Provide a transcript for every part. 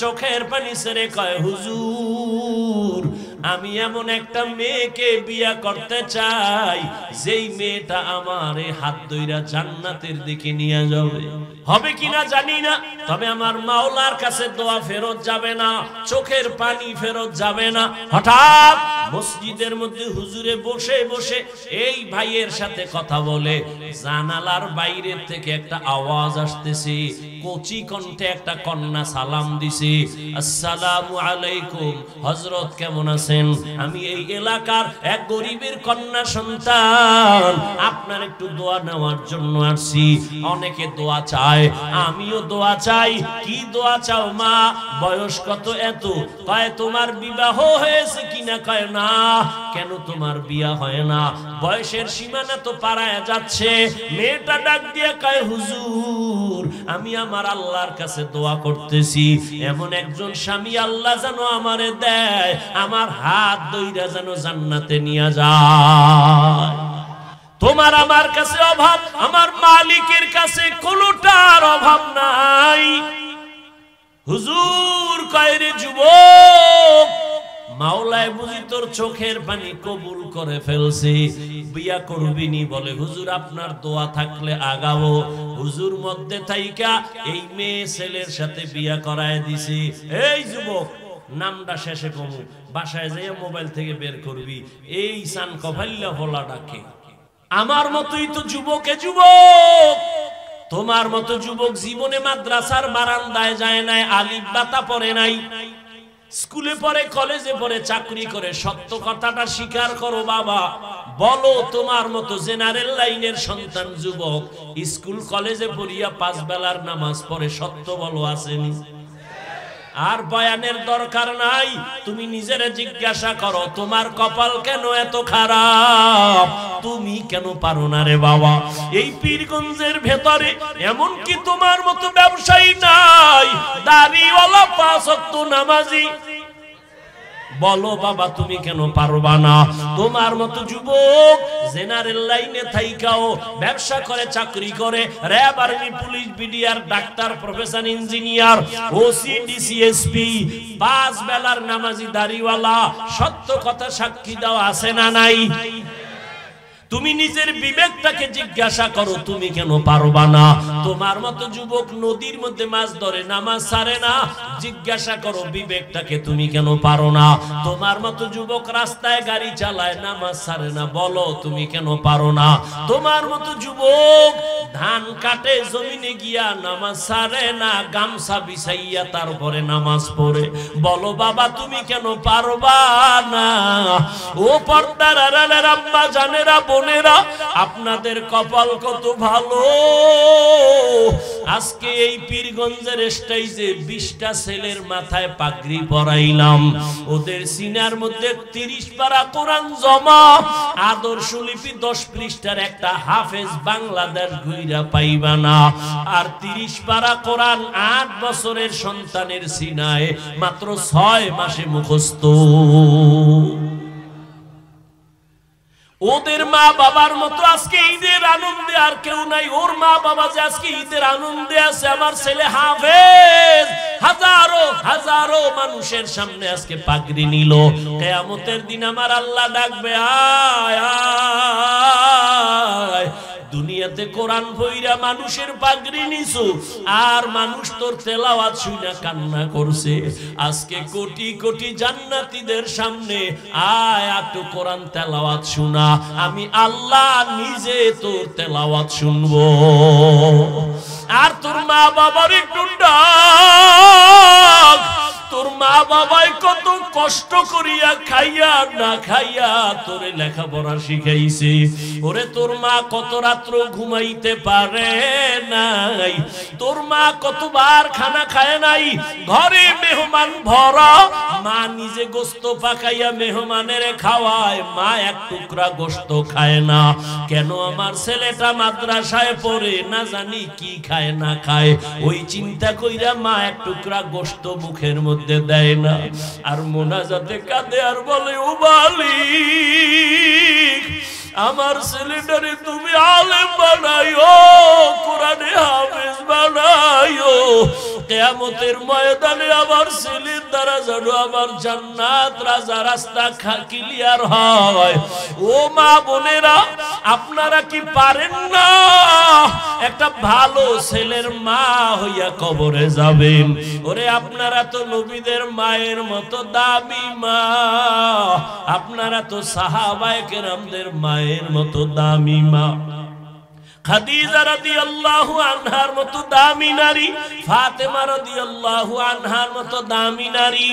চোখের পানি ছেড়ে কয় হুজুর আমি এমন একটা মেয়েকে বিয়া করতে চাই যেই মেয়েটা আমারে হাত ধইরা জান্নাতের দিকে নিয়ে যাবে। হবে কিনা জানি না, তবে আমার মাওলার কাছে দোয়া ফেরত যাবে না, চোখের পানি ফেরত যাবে না। হঠাৎ মসজিদের মধ্যে হুজুরে বসে বসে এই ভাইয়ের সাথে কথা বলে, জানালার বাইরে থেকে একটা আওয়াজ আসতেছে, কচি কণ্ঠে একটা কন্যা সালাম দিছে, আসসালামু আলাইকুম হযরত, কেমন আছেন? আমি এই এলাকার এক গরিবের কন্যা সন্তান, আপনার একটু দোয়া নেওয়ার জন্য আসছি। অনেকে দোয়া চায়, আমিও দোয়া চাই। কি দোয়া চাও মা? বয়স কত? এত। কয় তোমার বিবাহ হয়েছে কিনা? কয় না। কেন তোমার বিয়া হয় না? বয়সের সীমানা তো পারায় যাচ্ছে। মেয়েটা ডাক দিয়ে কয় হুজুর আমি আমার আল্লাহর কাছে দোয়া করতেছি, এমন একজন স্বামী আল্লাহ যেন আমারে দেয়, আমার হাত ধইরা যেন জান্নাতে নিয়ে যায়। তোমার আমার কাছে অভাব, আমার মালিকের কাছে কোনোটার অভাব নাই। হুজুর কয় রে যুবক, মাওলায় বুঝি তোর চোখের পানি কবুল করে ফেলছে, বিয়া করবিনি? বলে হুজুর আপনার দোয়া থাকলে আগাবো। হুজুর মধ্যে থাইকা এই মেয়ে ছেলের সাথে বিয়া করায় দিছে। এই যুবক, নামটা শেষে কমু, বাসায় যাইয়া মোবাইল থেকে বের করবি, এই সান কফাইল্লা হলা ডাকে। আমার মতোই তো যুবকে যুবক, তোমার মতো যুবক জীবনে মাদ্রাসার বারান্দায় যায় নাই, আলিফ বাতা পড়ে নাই, স্কুলে পড়ে, কলেজে পড়ে, চাকরি করে। সত্য কথাটা স্বীকার করো বাবা, বলো তোমার মতো জেনারেল লাইনের সন্তান যুবক স্কুল কলেজে পড়িয়া 5 বেলার নামাজ পড়ে, সত্য বলো আসেনি? আর বয়ানের দরকার নাই, তুমি নিজেরে জিজ্ঞাসা করো তোমার কপাল কেন এত খারাপ, তুমি কেন পারো না রে বাবা? এই পীরগঞ্জের ভেতরে এমন কি তোমার মতো ব্যবসায়ী নাই, দাড়িওয়ালা 5 ওয়াক্ত নামাজি? বলো বাবা তুমি কেন পারবা না? তোমার মতো যুবক জেনারেল লাইনে থাইকাও ব্যবসা করে, চাকরি করে, RAB, army, police, BDR, doctor, professor, engineer, OC, DC SP, 5 বেলার নামাজি দাড়িওয়ালা, সত্য কথা সাক্ষী দাও আছে না নাই? তুমি নিজের বিবেকটাকে জিজ্ঞাসা করো তুমি কেন পারবা না? তোমার মতো যুবক নদীর মধ্যে মাছ ধরে, নামাজ ছাড়ে না, জিজ্ঞাসা করো বিবেকটাকে তুমি কেন পারো না? তোমার মতো যুবক রাস্তায় গাড়ি চালায়, নামাজ ছাড়ে না, বলো তুমি কেন পারো না? তোমার মতো যুবক ধান কাটে, জমিনে গিয়া নামাজ ছাড়ে না, গামছা বিছাইয়া তারপরে নামাজ পড়ে, বলো বাবা তুমি কেন পারবা না? ও পর্দার আড়ালের আম্মা জানেরা, বোনেরা, আপনাদের কপাল কত ভালো। আজকে এই পীরগঞ্জের স্টেজে 20টা ছেলের মাথায় পাগড়ি পরাইলাম, ওদের সিনার মধ্যে 30 পারা কোরআন জমা, আদর্শ লিপি 10 পৃষ্ঠার একটা হাফেজ বাংলাদেশ ঘুইরা পাইবা না। আর 30 পারা কোরআন 8 বছরের সন্তানের সিনায় মাত্র 6 মাসে মুখস্থ। ওদের মা বাবার মতো আজকে ঈদের আনন্দে আর কেউ নাই। ওর মা বাবা যে আজকে ঈদের আনন্দে আছে, আমার ছেলে হাফেজ হাজারো হাজারো মানুষের সামনে আজকে পাগড়ি নিল। কিয়ামতের দিন আমার আল্লাহ ডাকবে, আয় আয়, দুনিয়াতে কোরআন পড়িয়া মানুষের পাগড়ি নিছো, আর মানুষ তোর তেলাওয়াত শুনে কান্না করছে। আজকে কোটি কোটি জান্নাতীদের সামনে আয়, একটু কোরআন তেলাওয়াত শোনা, আমি আল্লাহ নিজে তোর তেলাওয়াত শুনবো। আর তোর মা বাবার একটু ডাক, তোর মা বাবাই কত কষ্ট করিয়া খাইয়া না খাইয়া তোরে লেখাপড়া শিখাইছে। ওরে তোর মা কত রাত্র ঘুমাইতে পারে নাই, তোর মা কতবার খানা খায় নাই, ঘরে মেহমান ভরা, মা নিজে গোস্ত পাকাইয়া মেহমানের খাওয়ায়, মা এক টুকরা গোস্ত খায় না। কেন আমার ছেলেটা মাদ্রাসায় পড়ে, না জানি কি খায় না খায়, ওই চিন্তা কইরা মা এক টুকরা গোস্ত মুখের মধ্যে দেয় না। আর মোনাজাতে কাঁদে আর বলে, ও মালিক আমার ছেলেটারে তুমি আলেম বানাইও, কোরআনে হাফেজ বানাইও। কিয়ামতের ময়দানে আমার ছেলের দ্বারা যেন আমার জান্নাত রাজা রাস্তা ক্লিয়ার হয়। ও মা বোনেরা, আপনারা কি পারেন না একটা ভালো ছেলের মা হইয়া কবরে যাবেন? ওরে আপনারা তো নবীদের মায়ের মতো দামি মা, আপনারা তো সাহাবায়ে কেরামদের মায়ের মতো দামি মা। খাদিজা রাদিয়াল্লাহু আনহার মতো দামি নারী, ফাতেমা রাদিয়াল্লাহু আনহার মতো দামি নারী,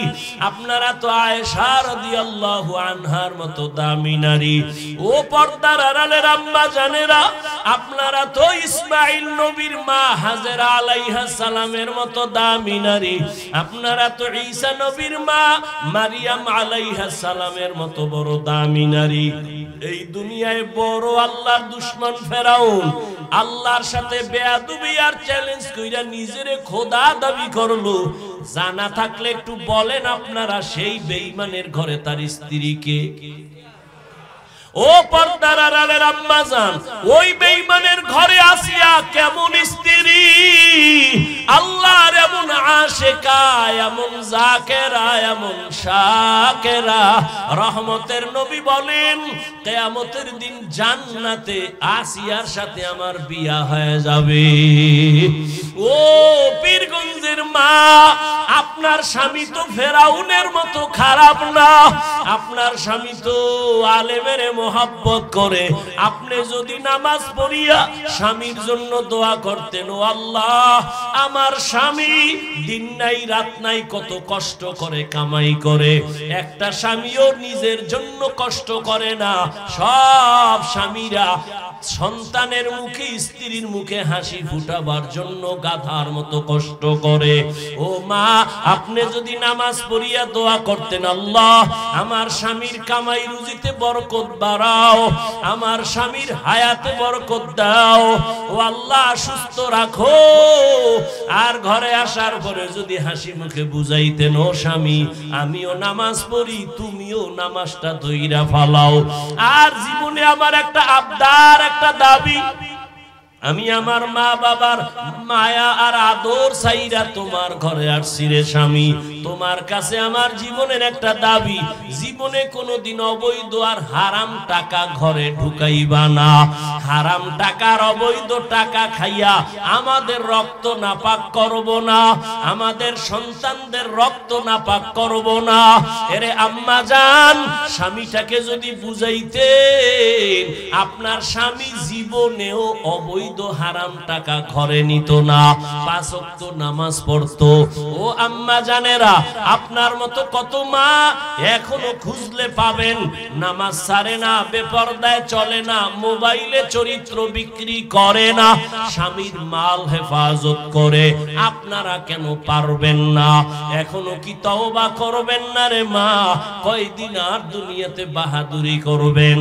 আপনারা তো আয়েশা রাদিয়াল্লাহু আনহার মতো দামি নারী। ও পর্দার আড়ালের আম্মা জানেরা, আপনারা তো ইসমাঈল নবীর মা হাজেরা আলাইহিস সালামের মতো দামি নারী, আপনারা তো ঈসা নবীর মা মারিয়াম আলাইহিস সালামের মতো বড় দামি নারী। এই দুনিয়ায় বড় আল্লাহর দুশমন ফেরাউন আল্লাহর সাথে বেয়াদবি আর চ্যালেঞ্জ কইরা নিজেরে খোদা দাবি করলো। জানা থাকলে একটু বলেন আপনারা, সেই বেঈমানের ঘরে তার স্ত্রীকে? ও পর্দার আড়ালের আম্মা জান, ওই বেঈমানের ঘরে আসিয়া কেমন স্ত্রী, আল্লাহর এমন আশিকা, এমন জাকেরা, এমন শাকেরা। রহমতের নবী বলেন কিয়ামতের দিন জান্নাতে আসিয়ার সাথে আমার বিয়া হয়ে যাবে। ও পীরগঞ্জের মা, আপনার স্বামী তো ফেরাউনের মতো খারাপ না, আপনার স্বামী তো আলেমের মোহাব্বত করে। আপনি যদি নামাজ পড়িয়া স্বামীর জন্য দোয়া করতেন, ও আল্লাহ আমার স্বামী দিন নাই রাত নাই কত কষ্ট করে কামাই করে, একটা স্বামীও নিজের জন্য কষ্ট করে না। সব স্বামীরা সন্তানের মুখে, স্ত্রীর মুখে হাসি ফুটাবার জন্য গাধার মতো কষ্ট করে। ও মা, আপনি যদি নামাজ পড়িয়া দোয়া করতেন, আল্লাহ আমার স্বামীর কামাই রুজিতে বরকত বাড়াও, আমার স্বামীর হায়াতে বরকত দাও, ও আল্লাহ সুস্থ রাখো। আর ঘরে আসার পরে যদি হাসি মুখে বুঝাইতেন, ও স্বামী আমিও নামাজ পড়ি, তুমিও নামাজটা ধইরা ফালাও। আর জীবনে আমার একটা আবদার, একটা দাবি, আমি আমার মা বাবার মায়া আর আদর চাইরা তোমার ঘরে আসছি রে স্বামী। তোমার কাছে আমার জীবনের একটা দাবি, জীবনে কোনোদিন অবৈধ আর হারাম টাকা ঘরে ঢুকাইবা না। হারাম টাকার অবৈধ টাকা খাইয়া আমাদের রক্ত নাপাক করব না, আমাদের সন্তানদের রক্ত নাপাক করব না। এরে আম্মা জান, স্বামীটাকে যদি বুঝাইতেন, আপনার স্বামী জীবনেও অবৈধ হারাম টাকা ঘরে নিত না, 5 ওয়াক্ত নামাজ পড়তো। ও আম্মা জানেরা, আপনার মতো কত মা এখনো খুঁজলে পাবেন, নামাজ ছাড়ে না, বেপরদায় চলে না, মোবাইলে চরিত্র বিক্রি করে না, স্বামীর মাল হেফাজত করে। আপনারা কেন পারবেন না? এখনো কি তওবা করবেন না রে মা? কয়দিন আর দুনিয়াতে বাহাদুরি করবেন?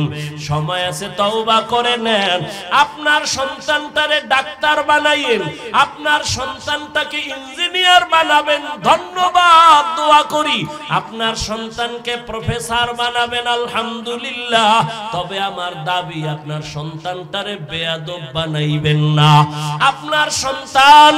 সময় আছে, তওবা করে নেন। আপনার সন্তানটারে ডাক্তার বানাইয়েন, আপনার সন্তানটাকে ইঞ্জিনিয়ার বানাবেন, ধন্যবাদ, দোয়া করি। আপনার সন্তানকে প্রফেসর বানাবেন, আলহামদুলিল্লাহ। তবে আমার দাবি, আপনার সন্তানটারে বেয়াদব বানাইবেন না। আপনার সন্তান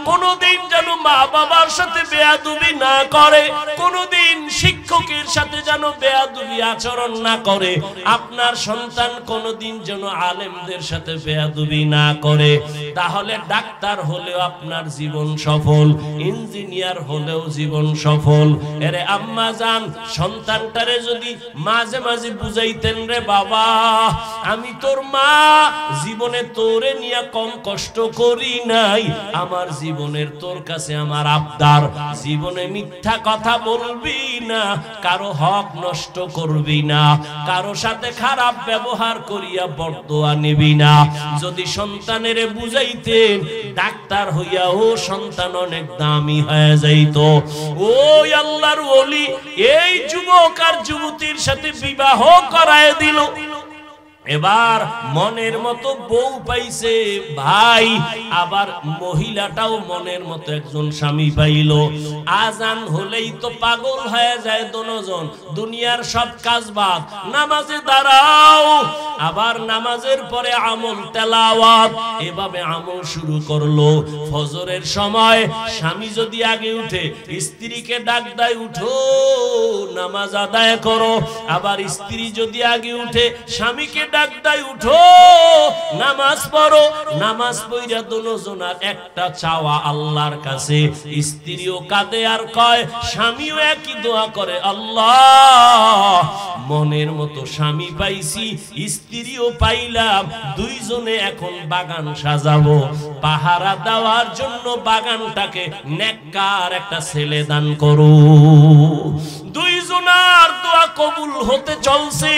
কোনোদিন যেন মা বাবার সাথে বেয়াদবি না করে, কোনোদিন শিক্ষকের সাথে যেন বেয়াদবি আচরণ না করে। আপনার সন্তান কোনোদিন যেন আলেমদের সাথে বেয়াদবি না করে। তাহলে ডাক্তার হলেও আপনার জীবন সফল, ইঞ্জিনিয়ার হলেও জীবন সফল। এরে আম্মা জান, সন্তানটারে যদি মাঝে মাঝে বুঝাইতেন, রে বাবা আমি তোর মা, জীবনে তোরে নিয়ে কম কষ্ট করি নাই, আমার জীবনের তোর কাছে আমার আবদার, জীবনে মিথ্যা কথা বলবি না, কারো হক নষ্ট করবি না, কারো সাথে খারাপ ব্যবহার করিয়া বরদোয়া নিবি না। যদি সন্তানের বুঝাইতেন, ডাক্তার হইয়া ও সন্তান অনেক দামি হয়ে যাইত। ওই আল্লাহর ওলি এই যুবক আর যুবতীর সাথে বিবাহ করায় দিল। এবার মনের মতো বউ পাইছে ভাই, আবার মহিলাটাও মনের মতো একজন স্বামী পাইল। আজান হলেই তো পাগল হয়ে যায় দুজন, দুনিয়ার সব কাজ বাদ, নামাজে দাঁড়াও। আবার নামাজের পরে আমল তেলাওয়াত, এভাবে আমল শুরু করলো। ফজরের সময় স্বামী যদি আগে উঠে স্ত্রীকে ডাক দেয়, উঠো নামাজ আদায় করো। আবার স্ত্রী যদি আগে উঠে স্বামীকে ডাক দেয়, উঠো নামাজ পড়ো। নামাজ পড়া দুজনার একটা চাওয়া আল্লাহর কাছে। স্ত্রীও কাঁদে আর কয়, স্বামীও একই দোয়া করে, আল্লাহ মনের মতো স্বামী পাইছি, স্ত্রীও পাইলাম, দুইজনে এখন বাগান সাজাবো। পাহারা দেওয়ার জন্য বাগানটাকে নেককার একটা ছেলে দান করো। দুইজনার দোয়া কবুল হতে চলছে,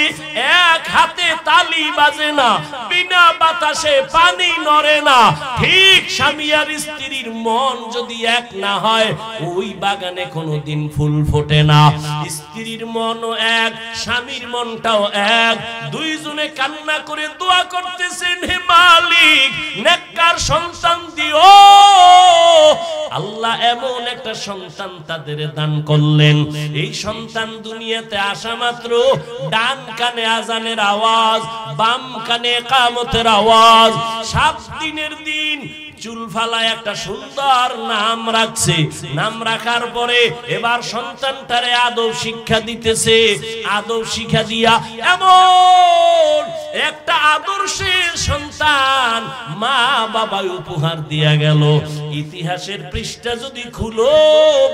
এক হাতে তালি বাজে না, বিনা বাতাসে পানি নড়ে না। ঠিক স্বামী আর স্ত্রীর মন যদি এক না হয়, ওই বাগানে কোনোদিন ফুল ফোটে না। স্ত্রীর মনও এক, স্বামীর মনটাও এক। দুইজনে কান্না করে দোয়া করতেছেন, হে মালিক নেককার সন্তান দিও। আল্লাহ এমন একটা সন্তান তাদের দান করলেন। এই সন্তান দুনিয়াতে আসা মাত্র ডান কানে আজানের আওয়াজ, বাম কানে ইকামতের আওয়াজ। 7 দিনের দিন চুল ফালায় একটা সুন্দর নাম রাখছে। নাম রাখার পরে এবার সন্তানটারে আদব শিক্ষা দিতেছে। আদব শিক্ষা দিয়া এমন একটা আদর্শের সন্তান মা বাবা উপহার দিয়া গেল। ইতিহাসের পৃষ্ঠা যদি খুলো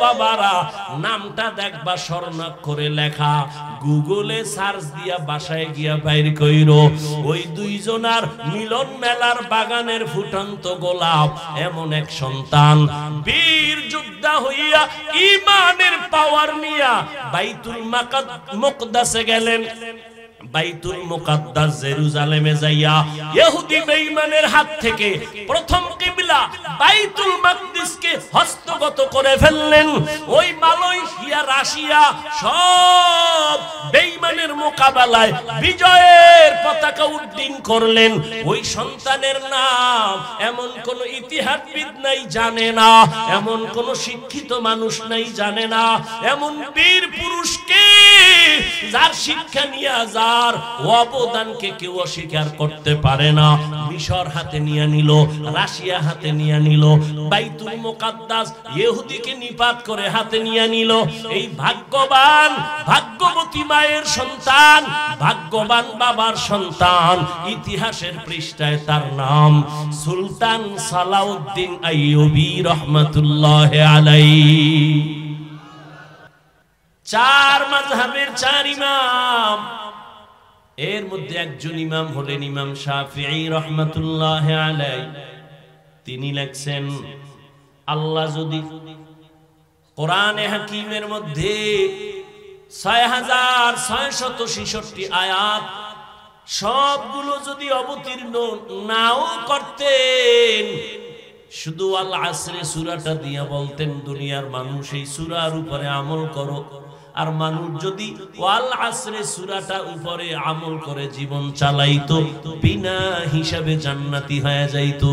বাবারা, নামটা দেখবা স্বর্ণাক্ষরে লেখা। গুগলে সার্চ দিয়া বাসায় গিয়া বাইর কইরো, ওই দুইজনার মিলন মেলার বাগানের ফুটন্ত গোলাপ এমন এক সন্তান। বীর যোদ্ধা হইয়া ঈমানের পাওয়ার নিয়া বাইতুল মুকদ্দাসে গেলেন। বাইতুল মুকদ্দাস জেরুজালেমে যাইয়া ইহুদি বেঈমানের হাত থেকে প্রথম কিবলা বাইতুল মাকদিসকে হস্তগত করে ফেললেন। ওই মালয়েশিয়া, রাশিয়া সব বেঈমানের মোকাবেলায় বিজয়ের পতাকা উড্ডীন করলেন। ওই সন্তানের নাম এমন কোন ইতিহাসবিদ নাই জানে না, এমন কোন শিক্ষিত মানুষ নাই জানে না। এমন বীর পুরুষকে যার শিক্ষা নিয়ে যার অবদানকে কেউ অস্বীকার করতে পারে না। মিশর হাতে নিয়ে নিল, রাশিয়া হাতে নিয়ে নিল, বাইতুল মুকদ্দাস ইহুদিকে নিপাত করে হাতে নিয়ে নিল। এই ভাগ্যবান ভাগ্যবতী মায়ের সন্তান, ভাগ্যবান বাবার সন্তান। ইতিহাসের পৃষ্ঠায় তার নাম সুলতান সালাউদ্দিন আইয়ুবী রহমাতুল্লাহি আলাইহি। 4 মাযহাবের 4 ইমাম, এর মধ্যে একজন ইমাম হলেন ইমাম শাফিঈ রহমাতুল্লাহি আলাইহি। তিনি লেখছেন, আল্লাহ যদি কোরআনে হাকিমের মধ্যে 6666 আয়াত সবগুলো যদি অবতীর্ণ নাও করতেন, শুধু আল আসরে সূরাটা দিয়া বলতেন, দুনিয়ার মানুষ এই সূরার উপরে আমল করো। আর মানুষ যদি ওয়াল আসরে সূরাটা উপরে আমল করে জীবন চালাইতো, বিনা হিসাবে জান্নাতি হয়ে যাইতো।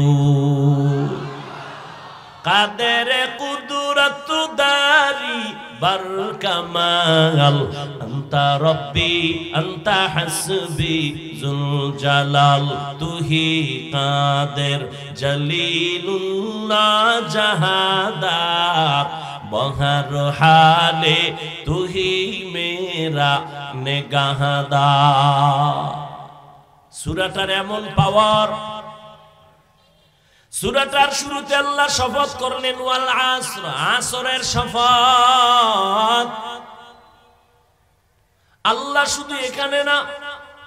কাদের কুদরত দারি বার কামাল, আনতা রব্বি আনতা হাসবি জুল জালাল, তুহি কাদের জলিলুল্লাহ জাহাদার, বহর হালে তুহি মেরা নেগাহদার। সূরাটার এমন পাওয়ার। সূরাটার শুরুতে আল্লাহ শপথ করলেন ওয়াল আসর, আসরের শপথ। আল্লাহ শুধু এখানে না,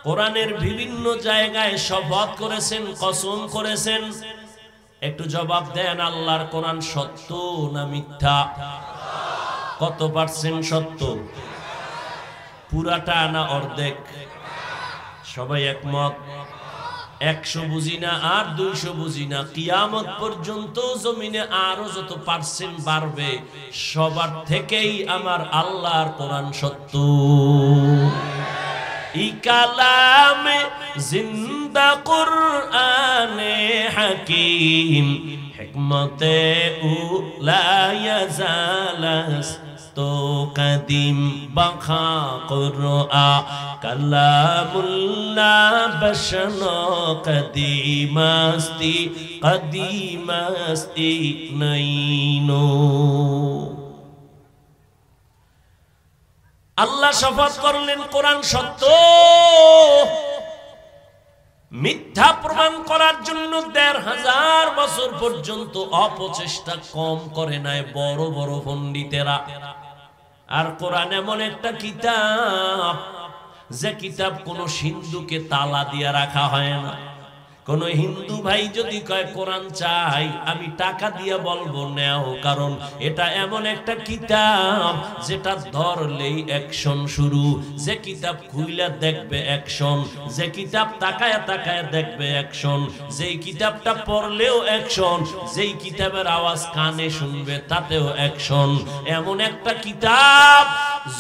কোরআনের বিভিন্ন জায়গায় শপথ করেছেন, কসম করেছেন। একটু জবাব দেন, আল্লাহর কোরআন সত্য না মিথ্যা? কত % সত্য? পুরাটা না অর্ধেক? সবাই একমত? 100 বুঝি না আর 200 বুঝি না, কিয়ামত পর্যন্ত জমিনে আরো যত % বাড়বে, সবার থেকেই আমার আল্লাহর কোরআন সত্য। ই কালামে জিন্দা কুরআনে হাকিম হিকমতে উলা ইয়াজালাস তো কদিম বাখা কুরআন কালামুল্লাহ বশনো কদিমাস্তি নাইনো। আল্লাহ শপথ করলেন কোরআন সত্য। মিথ্যা প্রমাণ করার জন্য ১৫০০ বছর পর্যন্ত অপচেষ্টা কম করে নাই বড় বড় পণ্ডিতেরা। আর কোরআন এমন একটা কিতাব, যে কিতাব কোন সিন্ধুকে তালা দিয়ে রাখা হয় না। কোন হিন্দু ভাই যদি কয় কোরআন চাই, আমি টাকা দিয়ে বলবো নেও, কারণ এটা এমন একটা কিতাব যেটা ধরলেই অ্যাকশন শুরু। যে কিতাব খুইলা দেখবে অ্যাকশন, যে কিতাব তাকায় তাকায় দেখবে অ্যাকশন, যেই কিতাবটা পড়লেও অ্যাকশন, যেই কিতাবের আওয়াজ কানে শুনবে তাতেও অ্যাকশন। এমন একটা কিতাব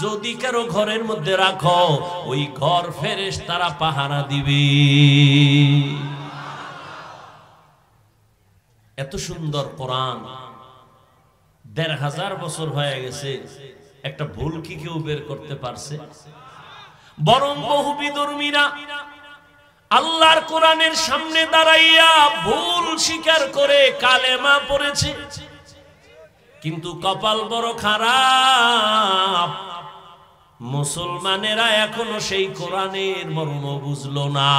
যদি কারো ঘরের মধ্যে রাখো, ওই ঘর ফেরেশতারা পাহারা দিবে। এত সুন্দর কোরআন, ১৫০০ বছর হয়ে গেছে, একটা ভুল কি কেউ বের করতে পারছে? বরং বহু বিধর্মীরা আল্লাহর কোরআনের সামনে দাঁড়াইয়া ভুল স্বীকার করে কালেমা পড়েছে, কিন্তু কপাল বড় খারাপ, মুসলমানেরা এখনো সেই কোরআনের মর্ম বুঝলো না।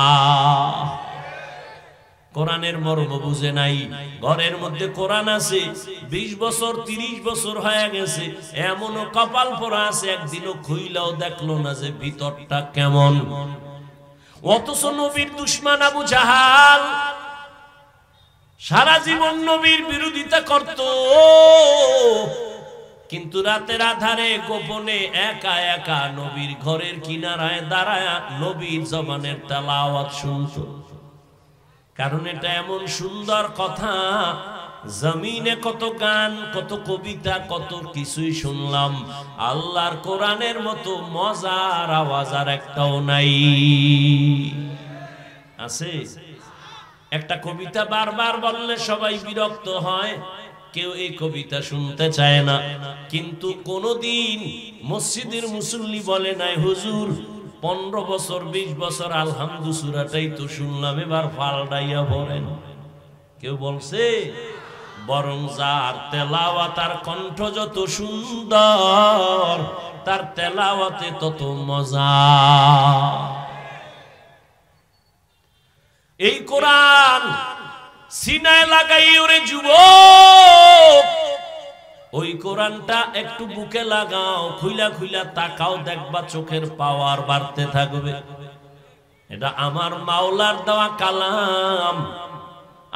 কোরআনের মর্ম বুঝে নাই। ঘরের মধ্যে কোরআন আছে, ২০ বছর ৩০ বছর হয়ে গেছে, এমনও কপাল পরা আছে একদিনও খুইলাও দেখলো না যে ভিতরটা কেমন। অথচ নবীর দুশমন আবু জাহাল সারা জীবন নবীর বিরোধিতা করত, কিন্তু রাতের আধারে গোপনে একা একা নবীর ঘরের কিনারায় দাঁড়ায় নবীর জবানের তেলাওয়াত শুনত। কারণ এটা এমন সুন্দর কথা, জমিনে কত গান, কত কবিতা, কত কিছুই শুনলাম, আল্লাহর কোরআনের মতো মজার আওয়াজ আর একটাও নাই। আছে একটা কবিতা বারবার বললে সবাই বিরক্ত হয়, কেউ এই কবিতা শুনতে চায় না, কিন্তু কোনদিন মসজিদের মুসল্লি বলে নাই হুজুর ১৫ বছর ২০ বছর আলহামদু সূরাটাই তো শুনলাম, এবার পাল্টাইয়া পড়েন। কেউ বলছে? বরং যার তেলাওয়াত আর কণ্ঠ যত সুন্দর, তার তেলাওয়াতে তত মজা। এই কোরআন সিনায় লাগাই ওরে যুবক, ওই কোরআনটা একটু বুকে লাগাও, খুইলা খুইলা তাকাও, দেখবা চোখের পাওয়ার বাড়তে থাকবে। এটা আমার মাওলার দেওয়া কালাম।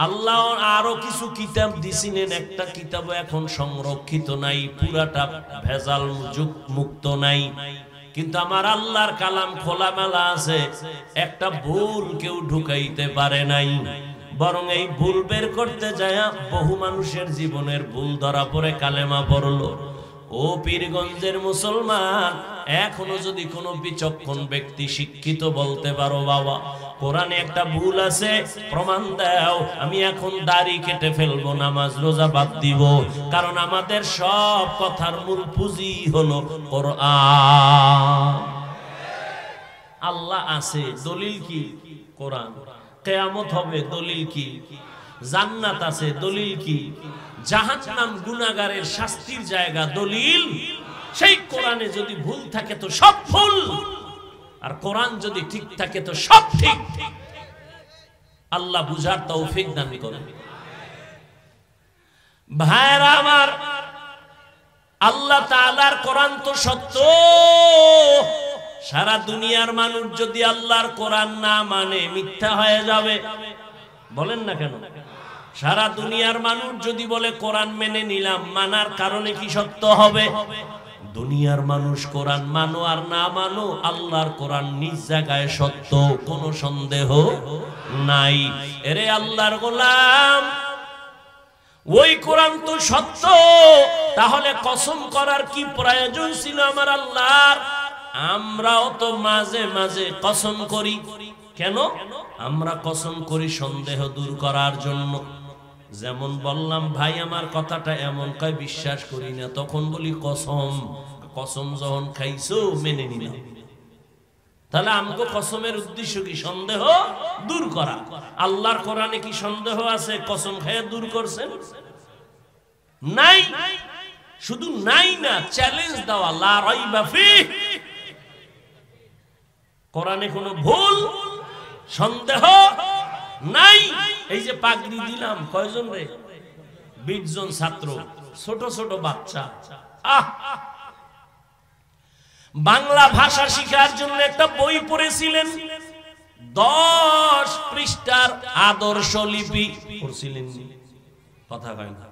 আল্লাহ আরো কিছু কিতাব দিছিলেন, একটা কিতাব এখন সংরক্ষিত নাই, পুরাটা ভেজাল মুক্ত নাই, কিন্তু আমার আল্লাহর কালাম খোলামেলা আছে, একটা ভুল কেউ ঢুকাইতে পারে নাই। বরং এই ভুল বের করতে যায় বহু মানুষের জীবনের ভুল ধরা পড়ে কালেমা পড়লো। ও পীরগঞ্জের মুসলমান, এখনো যদি কোনো বিচক্ষণ ব্যক্তি শিক্ষিত বলতে পারো বাবা কোরআনে একটা ভুল আছে, প্রমাণ দাও, আমি এখন দাড়ি কেটে ফেলবো, নামাজ রোজা বাদ দিব, কারণ আমাদের সব কথার মূল পুঁজি হলো কোরআন। আল্লাহ আছে, দলিল কি? কোরআন। কিয়ামত হবে, দলিল কি? জান্নাত আছে, দলিল কি? জাহান্নাম গুনাহগারের শাস্তির জায়গা, দলিল সেই কোরআনে যদি ভুল থাকে তো সব ভুল, আর কোরআন যদি ঠিক থাকে তো সব ঠিক। আল্লাহ বুঝার তৌফিক দান করুন। ভাইরা আমার, আল্লাহ তাআলার কোরআন তো সত্য। সারা দুনিয়ার মানুষ যদি আল্লাহর কোরআন না মানে মিথ্যা হয়ে যাবে। বলেন না কেন? সারা দুনিয়ার মানুষ যদি বলে কোরআন মেনে নিলাম, মানার কারণে কি সত্য হবে? দুনিয়ার মানুষ কোরআন মানো আর না মানো, আল্লাহর কোরআন নিজ জায়গায় সত্য, কোনো সন্দেহ নাই। এরে আল্লাহর গোলাম, ওই কোরআন তো সত্য, তাহলে কসম করার কি প্রয়োজন ছিল আমার আল্লাহর? আমরাও তো মাঝে মাঝে কসম করি, কেন? আমরা কসম করি সন্দেহ দূর করার জন্য। যেমন বললাম ভাই আমার কথাটা এমন কয় বিশ্বাস করি না, তখন বলি কসম। কসম যখন খাইছো মেনে নিলাম। তাহলে আমগো কসমের উদ্দেশ্য কি? সন্দেহ দূর করা। আল্লাহর কোরআনে কি সন্দেহ আছে কসম খাইয়া দূর করছেন? নাই। শুধু নাই না, চ্যালেঞ্জ দেওয়া, লা রাইবা ফিহ। কোরআনে কোনো ভুল সন্দেহ নাই। এই যে পাগড়ি দিলাম কয়জন রে? 20 জন ছাত্র, ছোট ছোট বাচ্চা। বাংলা ভাষা শিখার জন্য একটা বই পড়েছিলেন, 10 পৃষ্ঠার আদর্শ লিপি পড়ছিলেন। কথা কয় না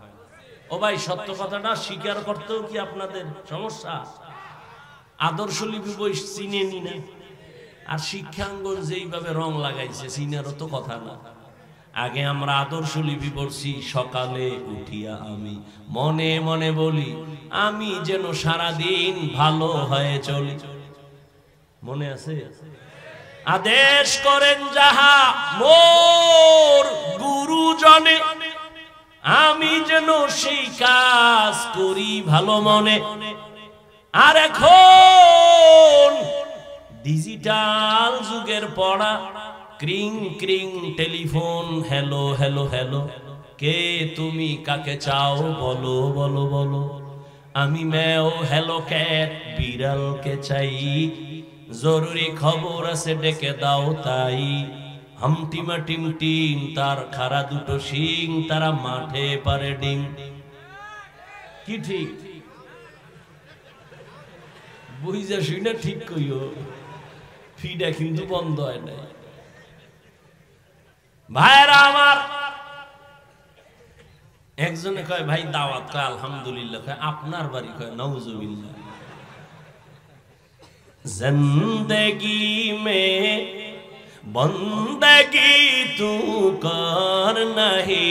ও ভাই, সত্য কথাটা স্বীকার করতেও কি আপনাদের সমস্যা? আদর্শ লিপি বই চিনেনি না, আর শিক্ষাঙ্গন যেইভাবে রং লাগাইছে চিনারও তো কথা না। আগে আমরা আদর্শ লিপি পড়ছি, সকালে উঠিয়া আমি মনে মনে বলি আমি যেন সারাদিন ভালো হয়ে চলি। মনে আছে? আদেশ করেন যাহা মোর গুরুজনে, আমি যেন সেই কাজ করি ভালো মনে। আর এখন ডিজিটাল যুগের পড়া, ক্রিং ক্রিং টেলিফোন, হ্যালো হ্যালো হ্যালো, কে তুমি কাকে চাও বলো বলো বলো, আমি ম্যাও হ্যালো ক্যাট বিড়ালকে চাই, জরুরি খবর আছে ডেকে দাও তাই, হামটিমা টিম টিম তার খাড়া দুটো শিং, তারা মাঠে পারে ডিম। কি ঠিক? বুঝা শুনে ঠিক কইও, ফিডা কিন্তু বন্ধ হয় না। ভাইরা আমার, একজনে কয় ভাই দাওয়াত, কয় আলহামদুলিল্লাহ, কয় আপনার বাড়ি, কয় নাউজুবিল্লাহ। জিন্দেগি মে বন্দগি তু কর নাহি,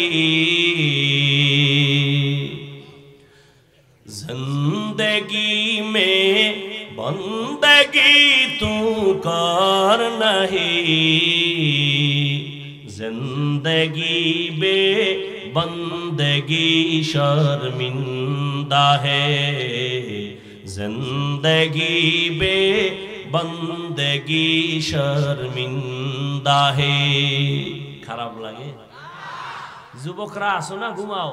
जिंदगी में बंदगी तू कर नहीं, जिंदगी बे बंदगी शर्मिंदा है, जिंदगी बे बंदगी शर्मिंदा है। খারাপ লাগে? যুবকরা আসো না, ঘুমাও,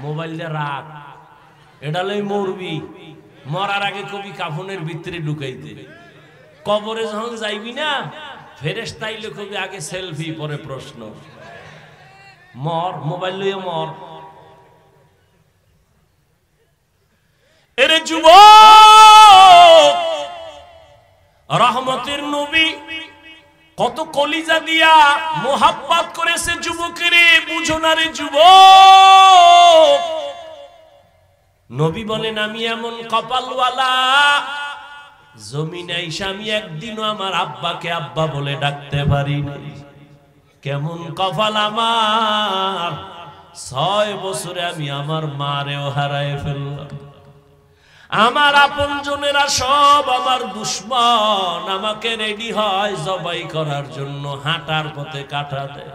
মোবাইল দিয়ে রাখ, এটা লই মরবি। মরার আগে কবি কাফনের ভিতরে ঢুকাইতে, কবরে যখন যাইবি না ফেরেশতা আইলে কবি আগে সেলফি, পরে প্রশ্ন। মর, মোবাইল লইয়া মর। এরে যুবক, রহমতের নবী কত কলিজা দিয়া মোহাব্বত করেছে যুবকেরে, বুঝো না রে যুবক। নবী বলেন আমি এমন কপালওয়ালা, জমিনে আইসা আমি একদিনও আমার আব্বাকে আব্বা বলে ডাকতে পারি না। কেমন কপাল আমার, 6 বছরে আমি আমার মারেও হারায় ফেললাম। আমার আপনজনেরা সব আমার দুশ্মন, আমাকে রেডি হয় জবাই করার জন্য, হাঁটার পথে কাটা দেয়।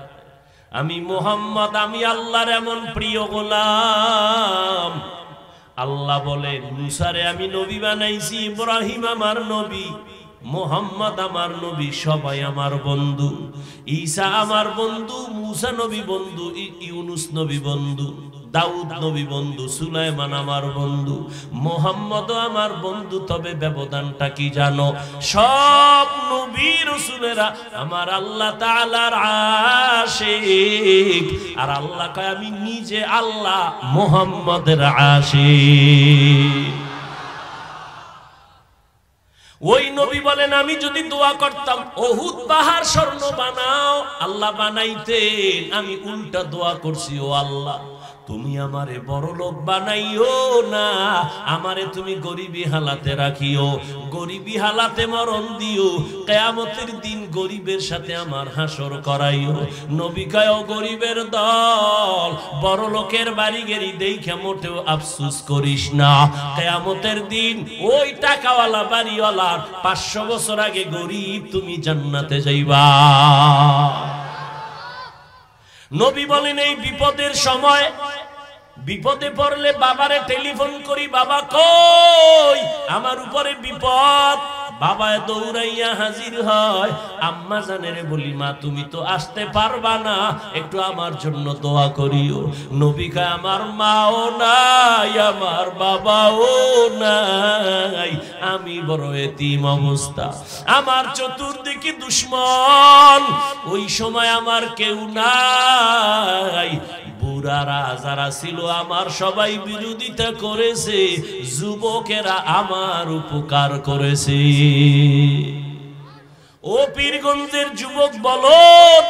আমি মুহাম্মদ, আমি আল্লাহর এমন প্রিয় গোলাম। আল্লাহ বলে মুসারে আমি নবী বানাইছি, ইব্রাহিম আমার নবী, মুহাম্মদ আমার নবী, সবাই আমার বন্ধু। ঈসা আমার বন্ধু, মুসা নবী বন্ধু, ইউনুস নবী বন্ধু, দাউদ নবী বন্ধু, সুলাইমান আমার বন্ধু, মুহাম্মদ আমার বন্ধু। তবে ব্যবধানটা কি জানো? সব নবী রাসূলেরা আমার আল্লাহ তাআলার আশিক, আর আল্লাহ কয় আমি নিজে আল্লাহ মুহাম্মদের আশিক। ওই নবী বলেন আমি যদি দোয়া করতাম উহুদ পাহাড় স্বর্ণ বানাও, আল্লাহ বানাইতেন। আমি উল্টা দোয়া করছি, ও আল্লাহ তুমি আমারে বড় লোক বানাইও না, আমারে তুমি গরিবী হালাতে রাখিও, গরিবী হালাতে মরণ দিও, কিয়ামতের দিন গরিবের সাথে আমার হাসর করাইও। নবী কয় ও গরিবের দল, বড় লোকের বাড়ি গেরি দেখে মোটেও আফসোস করিস না, কিয়ামতের দিন ওই টাকাওয়ালা বাড়িওয়ালার 500 বছর আগে গরিব তুমি জান্নাতে যাইবা। নবী বলেন এই বিপদের সময় বিপদে পড়লে বাবারে টেলিফোন করি, বাবা কই আমার উপরে বিপদ, বাবা দৌড়াইয়া হাজির হয়। আম্মা জানেরে বলি মা তুমি তো আসতে পারবা না, একটু আমার জন্য দোয়া করিও। নবী কয় আমার মাও নাই, আমার বাবাও নাই, আমি বড় এতিম অবস্থা, আমার চতুর্দিকে দুশ্মন, ওই সময় আমার কেউ নাই। বুড়ারা যারা ছিল আমার সবাই বিরোধিতা করেছে, যুবকেরা আমার উপকার করেছে। ও পীরগঞ্জের যুবক বলো,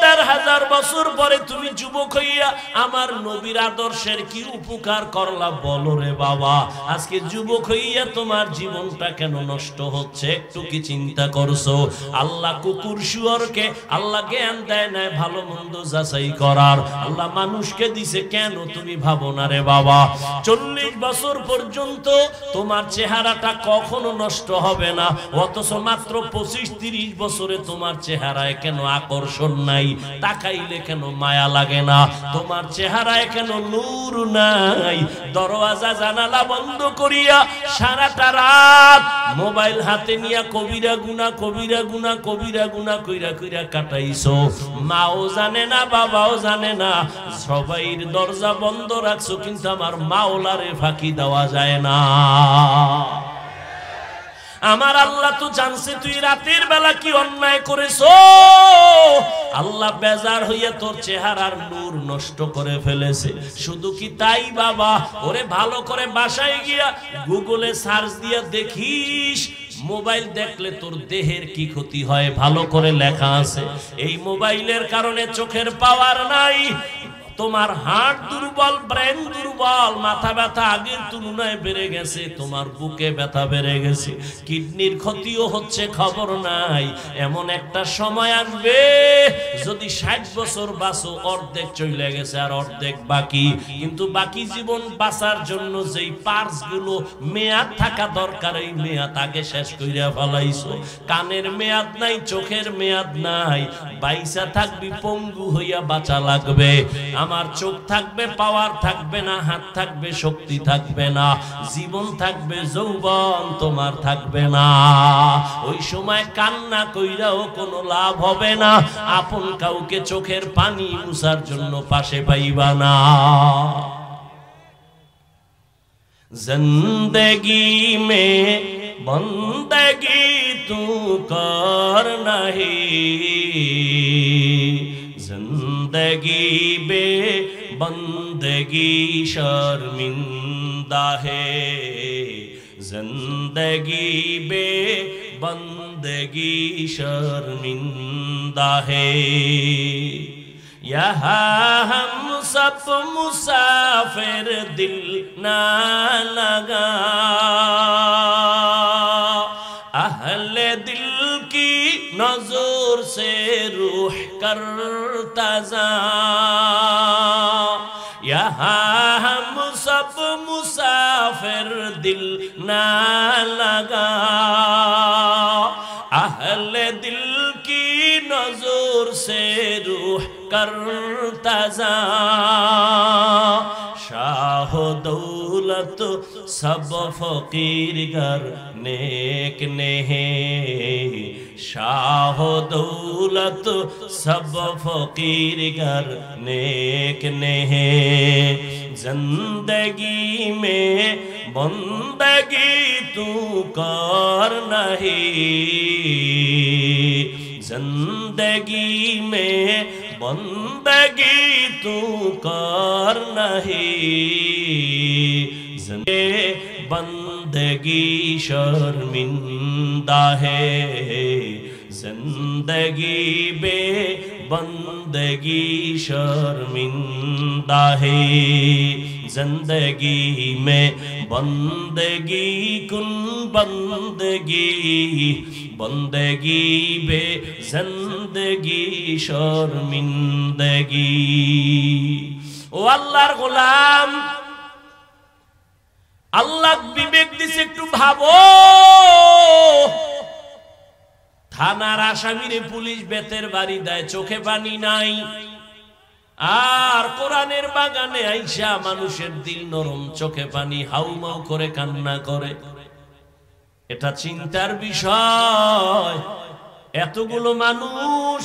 ১৫০০ বছর পরে তুমি যুবক হইয়া আমার নবীর আদর্শের কি উপকার করলা বলো রে বাবা। আজকে যুবক হইয়া তোমার জীবনটা কেন নষ্ট হচ্ছে, একটু কি চিন্তা করছো? আল্লাহ কুকুর শুয়োরকে আল্লাহ জ্ঞান দেয় না ভালো মন্দ যাচাই করার, আল্লাহ মানুষকে দিছে, কেন তুমি ভাবো না রে বাবা? ৪০ বছর পর্যন্ত তোমার চেহারাটা কখনো নষ্ট হবে না, অথচ মাত্র ২৫-৩০ বছরে তোমার চেহারায় কেন আকর্ষণ নাই, তাকাইলে কেন মায়া লাগে না, তোমার চেহারায় কেন নূর নাই? দরওয়াজা জানালা বন্ধ করিয়া সারাটা রাত মোবাইল হাতে নিয়া কবিরা গুনাহ কবিরা গুনাহ কবিরা গুনাহ কইরা কইরা কাটাইছো, মাও জানে না বাবাও জানে না, সবাইর দরজা বন্ধ রাখছো, কিন্তু আমার মাওলারে ফাঁকি দেওয়া যায় না। আমার আল্লাহ তো জানছে তুই রাতের বেলা কি অন্যায় করেছো, আল্লাহ বেজার হইয়া তোর চেহারার নূর নষ্ট করে ফেলেছে। শুধু কি তাই বাবা, ওরে ভালো করে বাসায় গিয়া গুগলে সার্চ দিয়া দেখিস, মোবাইল দেখলে তোর দেহের কি ক্ষতি হয় ভালো করে লেখা আছে। এই মোবাইলের কারণে চোখের পাওয়ার নাই, তোমার হার্ট দুর্বল, ব্রেন দুর্বল, মাথা ব্যথা আগের তুলনায় বেড়ে গেছে, তোমার বুকে ব্যথা বেড়ে গেছে, কিডনির ক্ষতিও হচ্ছে খবর নাই। এমন একটা সময় আসবে যদি ৬০ বছর বাঁচো, অর্ধেক চলে গেছে আর অর্ধেক বাকি, কিন্তু বাকি জীবন বাঁচার জন্য যেই পার্টসগুলো মেয়াদ থাকা দরকার এই মেয়াদ আগে শেষ কইরা ফেলাইছো। কানের মেয়াদ নাই, চোখের মেয়াদ নাই, বাইসা থাকবি পঙ্গু হইয়া বাঁচা লাগবে। আমার চোখ থাকবে, পাওয়ার থাকবে না, হাত থাকবে, শক্তি থাকবে না, জীবন থাকবে, যৌবন তোমার থাকবে না। ওই সময় কান্না কইরাও কোনো লাভ হবে না, আপন কাউকে চোখের পানি মুছার জন্য পাশে পাইবা না। জিন্দেগি মে বন্দেগি তু কর নাহি, जिंदगी बे बंदगी शर्मिंदा है, जिंदगी बे बंदगी शर्मिंदा है। यहाँ हम सब मुसाफिर दिल ना लगा, अहले दिल की नजर से रूह करता जा, यहाँ हम सब मुसाफिर दिल ना लगा, अहले दिल की नजर से रूह करता जा। शाह दौलत सब फकीर घर नेक नेहे, शाह दौलत सब फकीर घर नेक नेहे। जिंदगी में बंदगी तू कर नहीं, जिंदगी में बंदगी तू कर नहीं, बंदगी शर्मिंदा है, जिंदगी बे बंदगी शर्मिंदा है जिंदगी में बंदगी कुन बंदगी बंदगी बे जिंदगी शर्मिंदगी ओ अल्लाहर गोलाम আল্লাহ বিবেক দিছে একটু ভাবো থানার আসামিরে পুলিশ বেতের বাড়ি দেয় চোখে পানি নাই আর কোরআনের বাগানে আইসা মানুষের দিল নরম চোখে পানি হাউমাউ করে কান্না করে এটা চিন্তার বিষয় এতগুলো মানুষ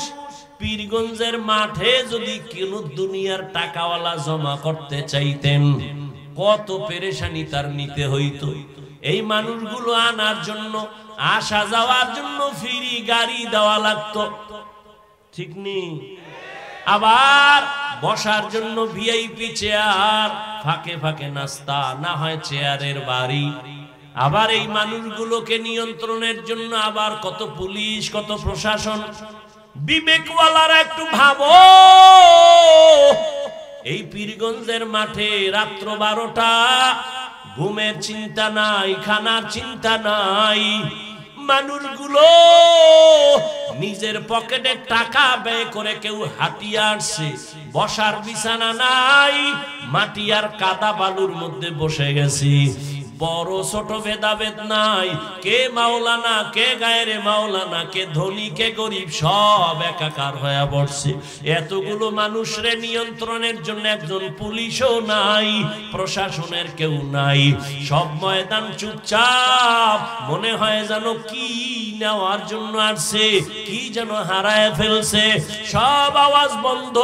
পীরগঞ্জের মাঠে যদি কোন দুনিয়ার টাকাওয়ালা জমা করতে চাইতেন কত পেরেশানি তার নিতে হইতো এই মানুষগুলো আনার জন্য আসা যাওয়ার জন্য ফ্রি গাড়ি দেওয়া লাগতো ঠিক নেই আবার বসার জন্য ভিআইপি চেয়ার ফাঁকে ফাঁকে নাস্তা না হয় চেয়ারের বাড়ি আবার এই মানুষগুলোকে নিয়ন্ত্রণের জন্য আবার কত পুলিশ কত প্রশাসন বিবেকওয়ালারা একটু ভাবো এই পীরগঞ্জের মাঠে রাত্র 12টা ঘুমের চিন্তা নাই খানার চিন্তা নাই মানুষগুলো নিজের পকেটে টাকা ব্যয় করে কেউ হাঁটিয়ে আসছে বসার বিছানা নাই মাটি আর কাদা বালুর মধ্যে বসে গেছি বড় ছোট ভেদাভেদ নাই কে মাওলানা কে গায়রে মাওলানা কে ধনী কে গরিব সব একাকার হয়ে পড়ছে এতগুলো মানুষরে নিয়ন্ত্রণের জন্য একজন পুলিশও নাই প্রশাসনের কেউ নাই সব ময়দান চুপচাপ মনে হয় যেন কি নেওয়ার জন্য আসছে কি যেন হারায় ফেলছে সব আওয়াজ বন্ধ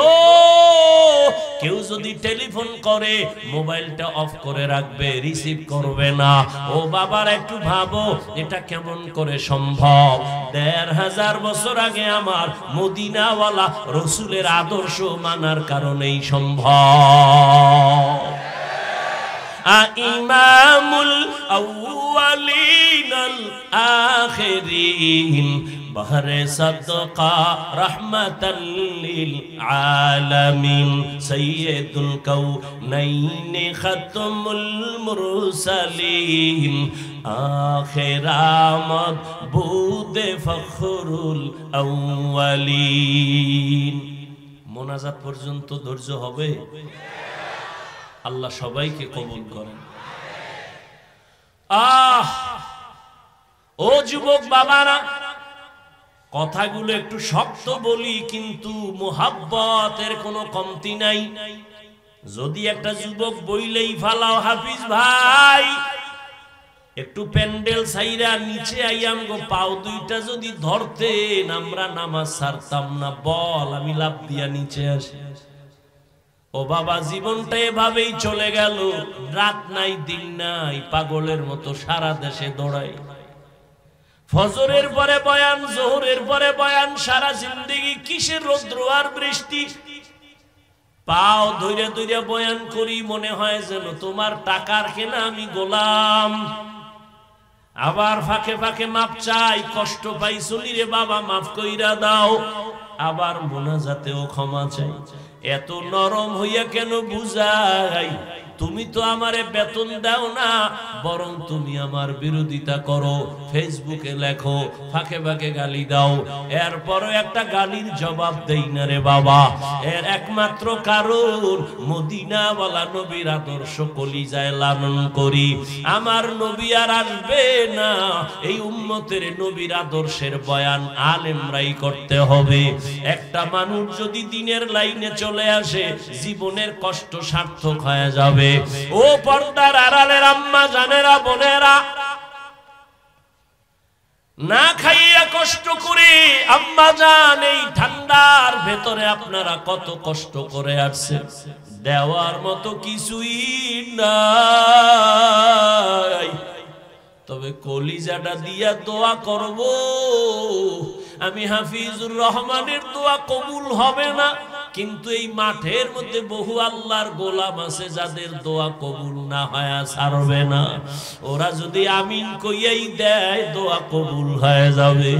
কেউ যদি টেলিফোন করে মোবাইলটা অফ করে রাখবে রিসিভ করবে না ও বাবার একটু ভাবো এটা কেমন করে সম্ভব ১৫০০ বছর আগে আমার মদিনাওয়ালা রাসূলের আদর্শ মানার কারণেই সম্ভব ইমামুল আউয়ালিনাল আখিরিন बहरे सदका रहमतल लिल आलमीन सय्यदुल कौनैन खत्मुल मुरसलीन आखिर मबूद फखरुल अव्वलीन মোনাজাত পর্যন্ত ধৈর্য হবে আল্লাহ সবাইকে কবুল করেন ও যুবক বাবারা কথাগুলো একটু শক্ত বলি কিন্তু মোহাব্বতের কোনো কমতি নাই যদি একটা যুবক বইলেই ফালাও হাফিজ ভাই একটু প্যান্ডেল ছাইরা নিচে আইয়াম গো পাও দুইটা যদি ধরতেন আমরা নামাজ ছাড়তাম না বল আমি লাফ দিয়া নিচে আসি ও বাবা জীবনটা এভাবেই চলে গেল রাত নাই দিন নাই পাগলের মতো সারা দেশে দৌড়াই ফজরের পরে বয়ান জোহরের পরে বয়ান সারা জিন্দেগি কিসের রৌদ্র আর বৃষ্টি পাও ধৈর্য ধৈর্য বয়ান করি মনে হয় যেন তোমার টাকার কেনা আমি গোলাম আবার ফাঁকে ফাঁকে মাপ চাই কষ্ট পাই শুনি রে বাবা মাফ কইরা দাও আবার মোনাজাতেও ক্ষমা চাই এত নরম হইয়া কেন বুঝাই তুমি তো আমারে বেতন দাও না বরং তুমি আমার বিরোধিতা করো ফেসবুকে লেখো ফাঁকে ফাঁকে গালি দাও এরপরও একটা গালির জবাব দেই না রে বাবা এর একমাত্র কারণ মদিনাওয়ালা নবীর আদর্শ কলিজায় লালন করি আমার নবী আর আসবে না এই উম্মতের নবীর আদর্শের বয়ান আলেমরাই করতে হবে একটা মানুষ যদি দিনের লাইনে চলে আসে জীবনের কষ্ট সার্থক হয়ে যাবে ও পর্দার আড়ালের আম্মা জানেরা বোনেরা না খাইয়া কষ্ট করে আম্মা জান এই ঠান্ডার ভেতরে আপনারা কত কষ্ট করে আসছেন দেওয়ার মতো কিছুই নাই তবে কলিজাটা দিয়া দোয়া করব আমি হাফিজুর রহমানের দোয়া কবুল হবে না কিন্তু এই মাঠের মধ্যে বহু আল্লাহর গোলাম আছে যাদের দোয়া কবুল না হয় ছাড়বে না। ওরা যদি আমিন কইয়াই দেয় দোয়া কবুল হয়ে যাবে।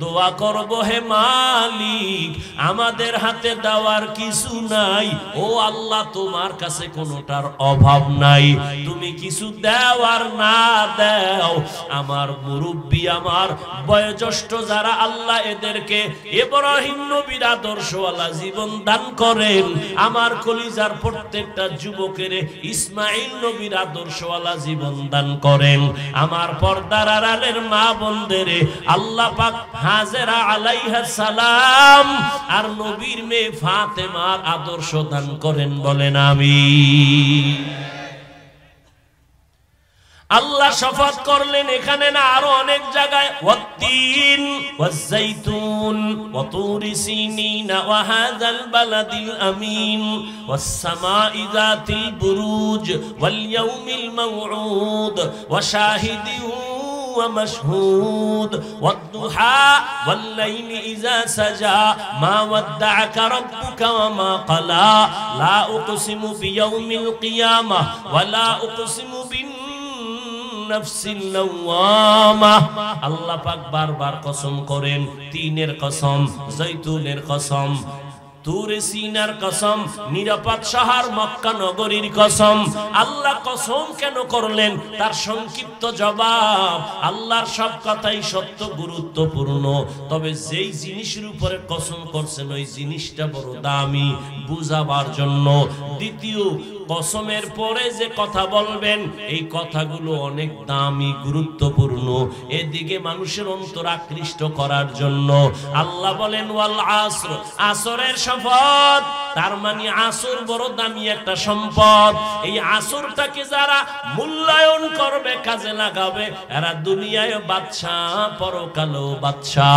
দোয়া করব হে মালিক, আমাদের হাতে দেওয়ার কিছু নাই, ও আল্লাহ তোমার কাছে কোনোটার অভাব নাই, তুমি কিছু দেওয়ার না দাও। আমার মুরব্বী, আমার বয়োজ্যেষ্ঠ যারা আল্লাহ এদেরকে ইব্রাহিম নবীর আদর্শওয়ালা জীবন দান করেন, আমার কলিজার প্রত্যেকটা যুবকের ইসমাইল নবীর আদর্শওয়ালা জীবন দান করেন। আমার পর্দার আড়ালের মা বোনদের আল্লাহ পাক হাজেরা আলাইহিস সালাম আর নবীর মেয়ে ফাতেমার আদর্শ দান করেন, বলেন আমিন। আল্লাহ শপথ করলেন এখানে না, আরো অনেক জায়গায়, ওয়াত্তিন ওয়াজ্জাইতুন ওয়া তুরি সিনিন ওয়া হাযাল বালাদিল আমিন ওয়াস সামাই যাতিল বুরুজ ওয়াল ইয়াউমিল মাউউদ ওয়া শাহিদিন ওয়া মাশহুদ ওয়াদ দুহা ওয়াল লাইলি ইযা সাজা মা ওয়াদ্দাআকা রাব্বুকা ওয়া মা ক্বালা লা উকসিমু বিয়াউমিল কিয়ামাহ ওয়া লা উকসিমু বিন নাফসিল লাওয়ামা। আল্লাহ পাক বারবার কসম করেন, তিনের কসম, জৈতুনের কসম, তুরে সিনার কসম, নিরাপদ শহর মক্কা নগরীর কসম। আল্লাহ কসম কেন করলেন? তার সংক্ষিপ্ত জবাব, আল্লাহর সব কথাই সত্য, গুরুত্বপূর্ণ, তবে যেই জিনিসের উপরে কসম করছেন ওই জিনিসটা বড় দামি, বুঝাবার জন্য। দ্বিতীয়, কসমের পরে যে কথা বলবেন এই কথাগুলো অনেক দামি, গুরুত্বপূর্ণ, এদিকে মানুষের অন্তর আকৃষ্ট করার জন্য। আল্লাহ বলেন ওয়াল আসর, আসরের শপথ, তার মানে আসর বড় দামি একটা সম্পদ। এই আসরটাকে যারা মূল্যায়ন করবে, কাজে লাগাবে, এরা দুনিয়ায় বাদশা, পরকালেও বাদশা।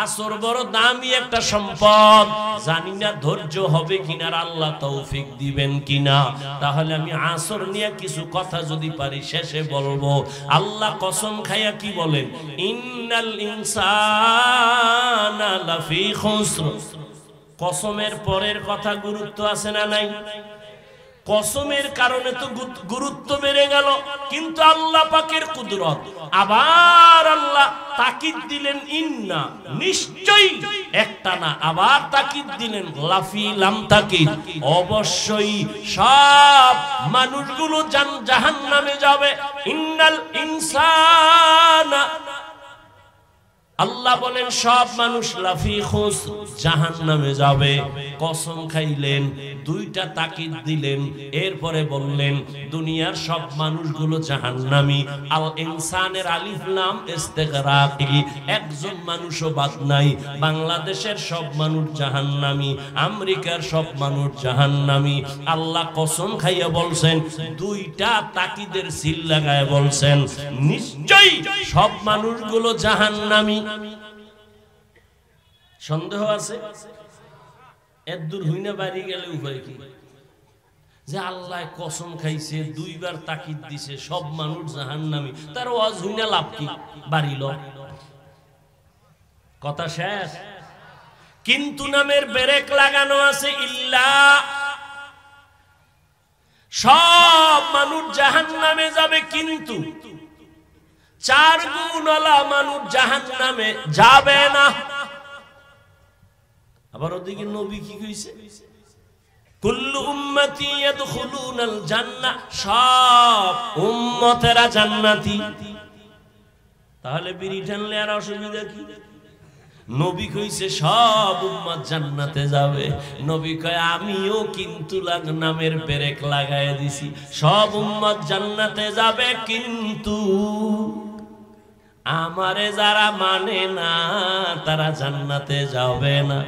আসর বড় দামি একটা সম্পদ। জানি না ধৈর্য হবে কিনা, আল্লাহ তৌফিক দিবেন কিনা। তাহলে আমি আসর নিয়ে কিছু কথা যদি পারি শেষে বলবো। আল্লাহ কসম খাইয়া কি বলেন? ইন্নাল ইনসানা লাফি খুসর। কসমের পরের কথা গুরুত্ব আছে না নাই? কসমের কারণে তো গুরুত্ব বেড়ে গেল, কিন্তু আল্লাহ পাকের কুদরত। আবার আল্লাহ তাকিদ দিলেন ইন্না, নিশ্চয়ই, একটা না, আবার তাকিদ দিলেন লাফি, লাম তাকিদ, অবশ্যই সব মানুষগুলো জাহান্নামে যাবে। ইন্নাল ইনসানা, আল্লাহ বলেন সব মানুষ লাফি খুস, জাহান্নামে যাবে। কসম খাইলেন, দুইটা তাকিদ দিলেন, এরপরে বললেন দুনিয়ার সব মানুষগুলো জাহান্নামী। আল ইনসানের আলিফ লাম ইস্তিগরাকি, একজন মানুষও বাদ নাই। বাংলাদেশের সব মানুষ জাহান্নামী, আমেরিকার সব মানুষ জাহান্নামী। আল্লাহ কসম খাইয়া বলছেন, দুইটা তাকিদের সিল লাগায় বলছেন নিশ্চয়ই সব মানুষগুলো জাহান্নামী। সন্দেহ আছে? এত দূর হইনা বাড়ি গেলে উপায় কি? যে আল্লাহ কসম খাইছে, দুইবার তাকিদ দিছে, সব মানুষ জাহান্নামী, তার ওয়াজ হইনা লাভ কি? বাড়িল কথা শেষ। কিন্তু নামের ব্রেক লাগানো আছে, ইল্লা, সব মানুষ জাহান্নামে যাবে, কিন্তু 4 গুণওয়ালা মানুষ জাহান্নামে যাবে না। আবার ওদিকে নবী কি কইছে? কুল্লু উম্মতি ইয়াদখুলুনাল জান্নাহ, সব উম্মতেরা জান্নাতি। তাহলে বিড়ি টানলে আর অসুবিধা কি? নবী কইছে সব উম্মত জান্নাতে যাবে। নবী কয় আমিও কিন্তু নামের ব্রেক লাগায় দিছি, সব উম্মত জান্নাতে যাবে, কিন্তু আমারে যারা মানে না তারা জান্নাতে যাবে না।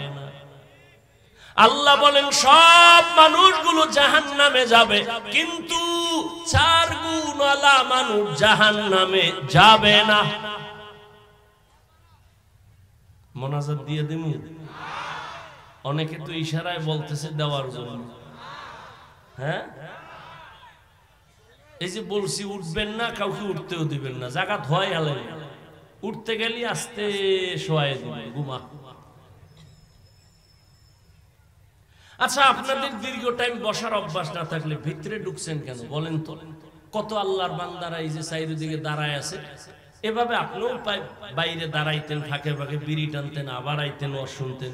আল্লাহ বলেন সব মানুষগুলো জাহান্নামে যাবে, কিন্তু 4 গুণওয়ালা মানুষ জাহান্নামে যাবে না। মোনাজাত দিয়ে দিমু? অনেকে তো ইশারায় বলতেছে দেওয়ার জন্য। হ্যাঁ, এই যে বলছি উঠবেন না, কাউকে উঠতেও দিবেন না, জায়গা ধোয়াই আলেন, উঠতে গেলি আস্তে শোয়াই দিবেন, ঘুমা। আচ্ছা, আপনাদের দীর্ঘ টাইম বসার অভ্যাস না থাকলে ভিতরে ঢুকছেন কেন বলেন তো? কত আল্লাহর বান্দারা এই যে চারিদিকে দাঁড়ায় আছে, এভাবে আপনিও বাইরে দাঁড়াইতেন, ফাঁকে ফাঁকে বিড়ি টানতেন, আবার আইতেন, ওয়াজ শুনতেন,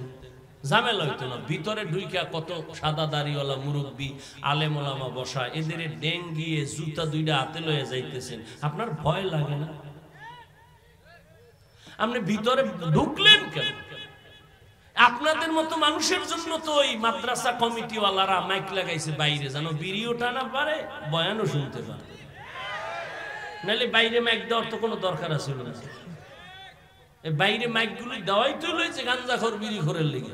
ঝামেলা হইতো না। ভিতরে ঢুইকা কত সাদা দাড়িওয়ালা মুরব্বী আলেম ওলামা বসা, এদের ডেঙ্গিয়ে জুতা দুইটা হাতে লয়ে যাইতেছেন, আপনার ভয় লাগে না? আপনি ভিতরে ঢুকলেন কেন? আপনাদের মতো মানুষের জন্য তো ওই মাদ্রাসা কমিটিওয়ালারা মাইক লাগাইছে বাইরে, যেন বিড়িও টানা পারে, বয়ানও শুনতে পারে। নাহলে বাইরে মাইক দেওয়ার তো কোনো দরকার আছে না। বাইরে মাইক গুলি দেওয়াই তো লইছে গাঞ্জাখোর বিড়িখোরের লেগে।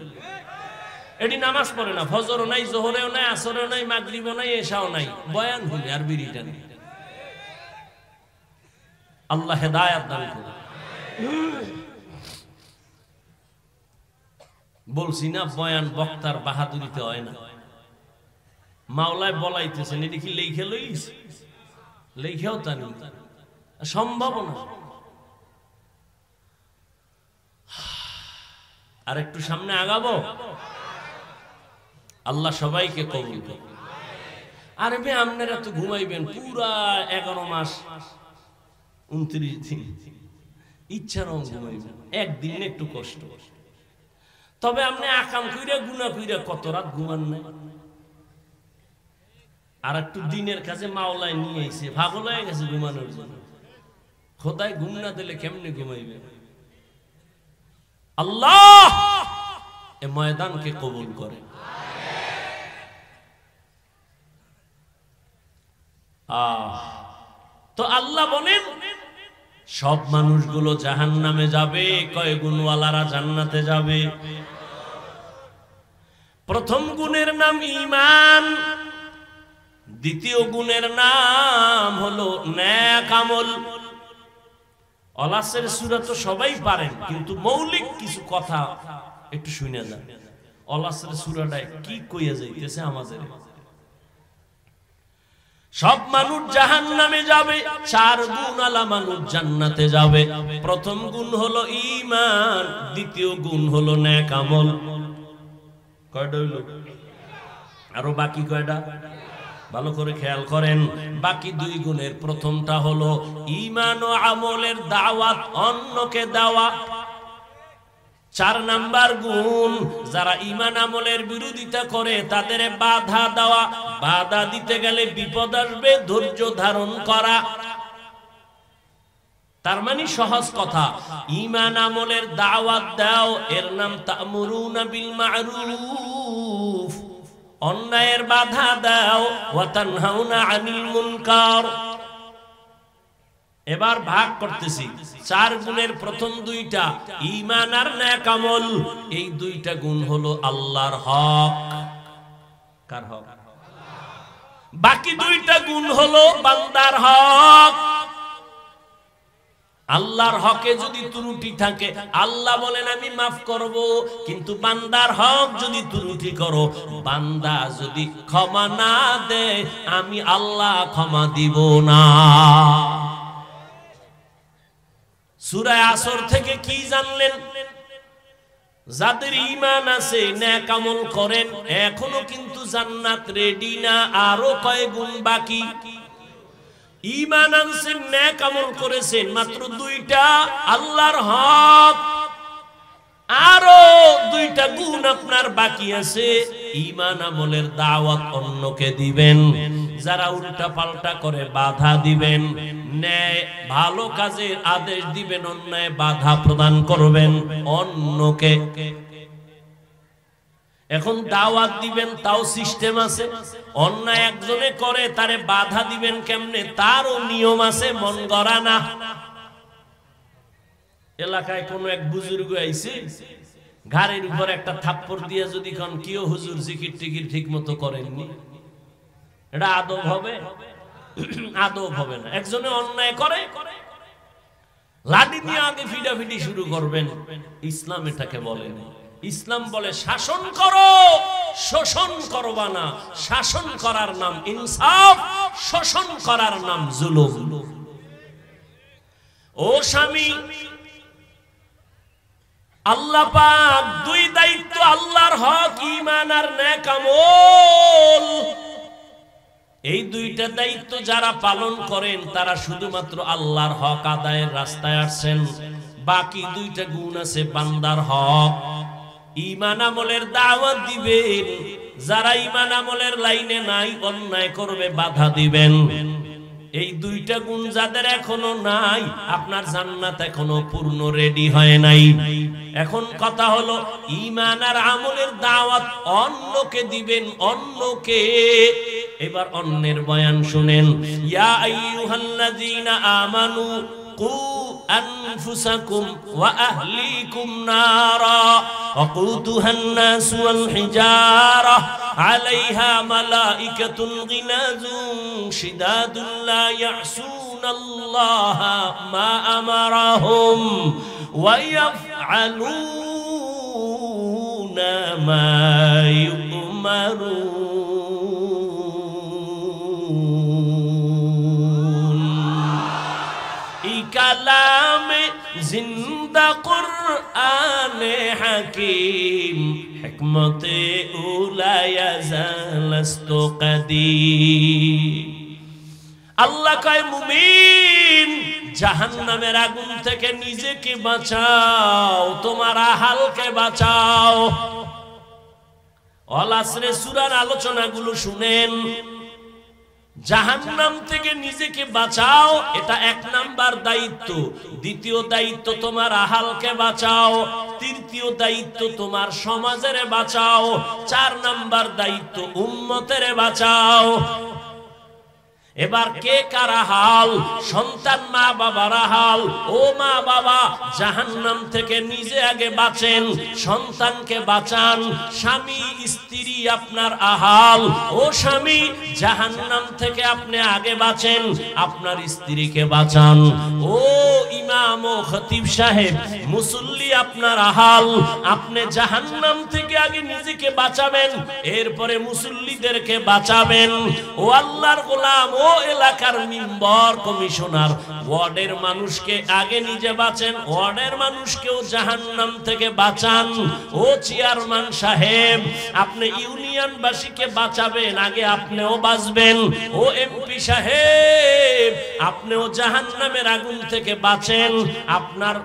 এটি নামাজ পড়ে না, ফজরও নাই, জোহরেও নাই, আসরেও নাই, মাগরিবও নাই, এশাও নাই, বয়ান হইলে আর বিড়ি টানে। আল্লাহ হেদায়েত দান করুন। বলছি না, বয়ান বক্তার বাহাদুরিতে হয় না, মাওলায় বলাইতেছেন। এটি কি লেখে লইস? লেখেও তা নেই, সম্ভব না। আর একটু সামনে আগাবো, আল্লাহ সবাইকে কবুল করুন। আরে বে, আপনারা তো ঘুমাইবেন পুরা 11 মাস 29 দিন, ইচ্ছারও ঘুমাইবেন, একদিন একটু কষ্ট। তবে আপনি আকাম কইরা গুনাহ কইরা কত রাত ঘুমান নাই? আর একটু দিনের কাছে মাওলায় নিয়ে আইছে, পাগল হয়ে গেছে ঘুমানোর জন্য। খোদায় ঘুম না দিলে কেমনে ঘুমাইবে? আল্লাহ এ ময়দানকে কবুল করে। তো আল্লাহ বলেন সব মানুষগুলো জাহান্নামে যাবে, কয় গুণওয়ালারা জান্নাতে যাবে। প্রথম গুণের নাম ঈমান, দ্বিতীয় গুণের নাম হলো নেক আমল। অলাসের সূরা তো সবাই পারেন, কিন্তু মৌলিক কিছু কথা একটু শুনে যান। অলাসের সূরাটা কি কইয়া যাইতেছে আমাদের? সব মানুষ জাহান্নামে যাবে, 4 গুণওয়ালা মানুষ জান্নাতে যাবে। প্রথম গুণ হলো ঈমান, দ্বিতীয় গুণ হলো নেক আমল। কয়টা হইল? আরো বাকি কয়টা? ভালো করে খেয়াল করেন। বাকি 2 গুণের প্রথমটা হলো ঈমান ও আমলের দাওয়াত, অন্যকে দেওয়া। 4 নাম্বার গুণ, যারা ঈমান আমলের বিরোধিতা করে তাদের বাধা দেওয়া। বাধা দিতে গেলে বিপদ আসবে, ধৈর্য ধারণ করা। তার মানে সহজ কথা, ঈমান আমলের দাওয়াত দাও, এর নাম তা'মুরুনা বিল মা'রুফ, অন্যায়ের বাধা দাও, ওয়া তানহাউনা আনিল মুনকার। এবার ভাগ করতেছি। 4 গুণের প্রথম 2টা ঈমান আর নেক আমল, এই 2টা গুণ হলো আল্লাহর হক। কার হক? বাকি 2টা গুণ হলো বান্দার হক। আল্লাহর হকে যদি ত্রুটি থাকে, আল্লাহ বলেন আমি মাফ করব, কিন্তু বান্দার হক যদি ত্রুটি করো, বান্দা যদি ক্ষমা না দেয়, আমি আল্লাহ ক্ষমা দিব না। সূরা আসর থেকে কি জানলেন? যাদের ঈমান আছে, নেক আমল করেন, এখনো কিন্তু জান্নাত রেডি না, আরো কয় গুণ বাকি। ঈমান আনছেন, নেক আমল করেছেন, মাত্র 2টা আল্লাহর হক, আরো 2টা গুণ আপনার বাকি আছে। ঈমান আমলের দাওয়াত অন্যকে দিবেন, যারা উল্টা পাল্টা করে বাধা দিবেন, ন্যায় ভালো কাজের আদেশ দিবেন, অন্যায় বাধা প্রদান করবেন অন্যকে। এখন দাওয়াত দিবেন, তাও সিস্টেম আছে। অন্যায় একজনে করে, তারে বাধা দিবেন কেমনে, তারও নিয়ম আছে, মন গড়া না। এলাকায় কোন এক বুজুর্গ আইছে, ঘাড়ের উপর একটা থাপ্পড় দিয়ে যদি কোন কিও হুজুর জিকির টিকির ঠিক মতো করেননি, এটা আদব হবে? আদব হবে না। একজনে অন্যায় করে, লাঠি নিয়ে আগে ফিডাফিডি শুরু করবেন, ইসলাম এটাকে বলে না। ইসলাম বলে শাসন করো, শোষণ করবা না। শাসন করার নাম ইনসাফ, শোষণ করার নাম জুলুম। ও স্বামী, আল্লাহ পাক দুই দায়িত্ব, আল্লাহর হক, ঈমান আর নেক আমল। এই দুইটা দায়িত্ব যারা পালন করেন তারা শুধুমাত্র আল্লাহর হক আদায়ের রাস্তায় আসছেন। বাকি দুইটা গুণ আছে বান্দার হক। ঈমান আমলের দাওয়াত দিবেন, যারা ঈমান আমলের লাইনে নাই অন্যায় করবে বাধা দিবেন। এই দুইটা গুণ যাদের এখনো নাই, আপনার জান্নাত এখনো পূর্ণ রেডি হয় নাই। এখন কথা হলো ঈমান আর আমলের দাওয়াত অন্যকে দিবেন, অন্যকে। এবার অন্যের বয়ান শুনেন। ইয়া আইয়ুহাল্লাযীনা আমানু কু আনফুসাকুম ওয়া আহলিকুম নারা ওয়াকুদুহান নাস ওয়াল হিজারা আলাইহা মালাইকাতুন গিলাযুন শিদাদুন লা ইয়াসুনাল্লাহা মা আমারাহুম ওয়া ইয়াফআলুনা মা ইউমারুন। কালামে জিন্দা কুরআনে হাকিম হিকমতে উলায়া জালাস্তু কাদিম। আল্লাহ কয় মুমিন জাহান্নামের আগুন থেকে নিজেকে বাঁচাও, তোমার আহালকে বাঁচাও। আল আসরে সূরার আলোচনাগুলো শুনেন। জাহান্নাম থেকে নিজেকে বাঁচাও, এটা এক নাম্বার দায়িত্ব। দ্বিতীয় দায়িত্ব তোমার আহালকে বাঁচাও। তৃতীয় দায়িত্ব তোমার সমাজের বাঁচাও। 4 নাম্বার দায়িত্ব উম্মতের বাঁচাও। এবার কে কার হাল? সন্তান মা বাবার হাল। ও মা বাবা, জাহান্নাম থেকে নিজে আগে বাঁচেন, সন্তানকে বাঁচান। স্বামী স্ত্রী আপনার আহাল। ও স্বামী, জাহান্নাম থেকে আপনি আগে বাঁচেন, আপনার স্ত্রীকে বাঁচান। ও ইমাম ও খতিব সাহেব, মুসল্লি আপনার আহাল। আপনি জাহান্নাম থেকে আগে নিজেকে বাঁচাবেন, এরপরে মুসল্লিদেরকে বাঁচাবেন। ও আল্লাহর গোলাম, ও এলাকার মেম্বার, কমিশনার, ওয়ার্ডের মানুষকে আগে নিজে বাঁচেন, ওয়ার্ডের মানুষকেও জাহান্নাম থেকে বাঁচান। ও চেয়ারম্যান সাহেব, আপনি ইউনিয়নবাসীকে বাঁচাবেন, আগে আপনিও বাঁচবেন। ও এমপি সাহেব, আপনিও জাহান্নামের আগুন থেকে বাঁচেন। আপনার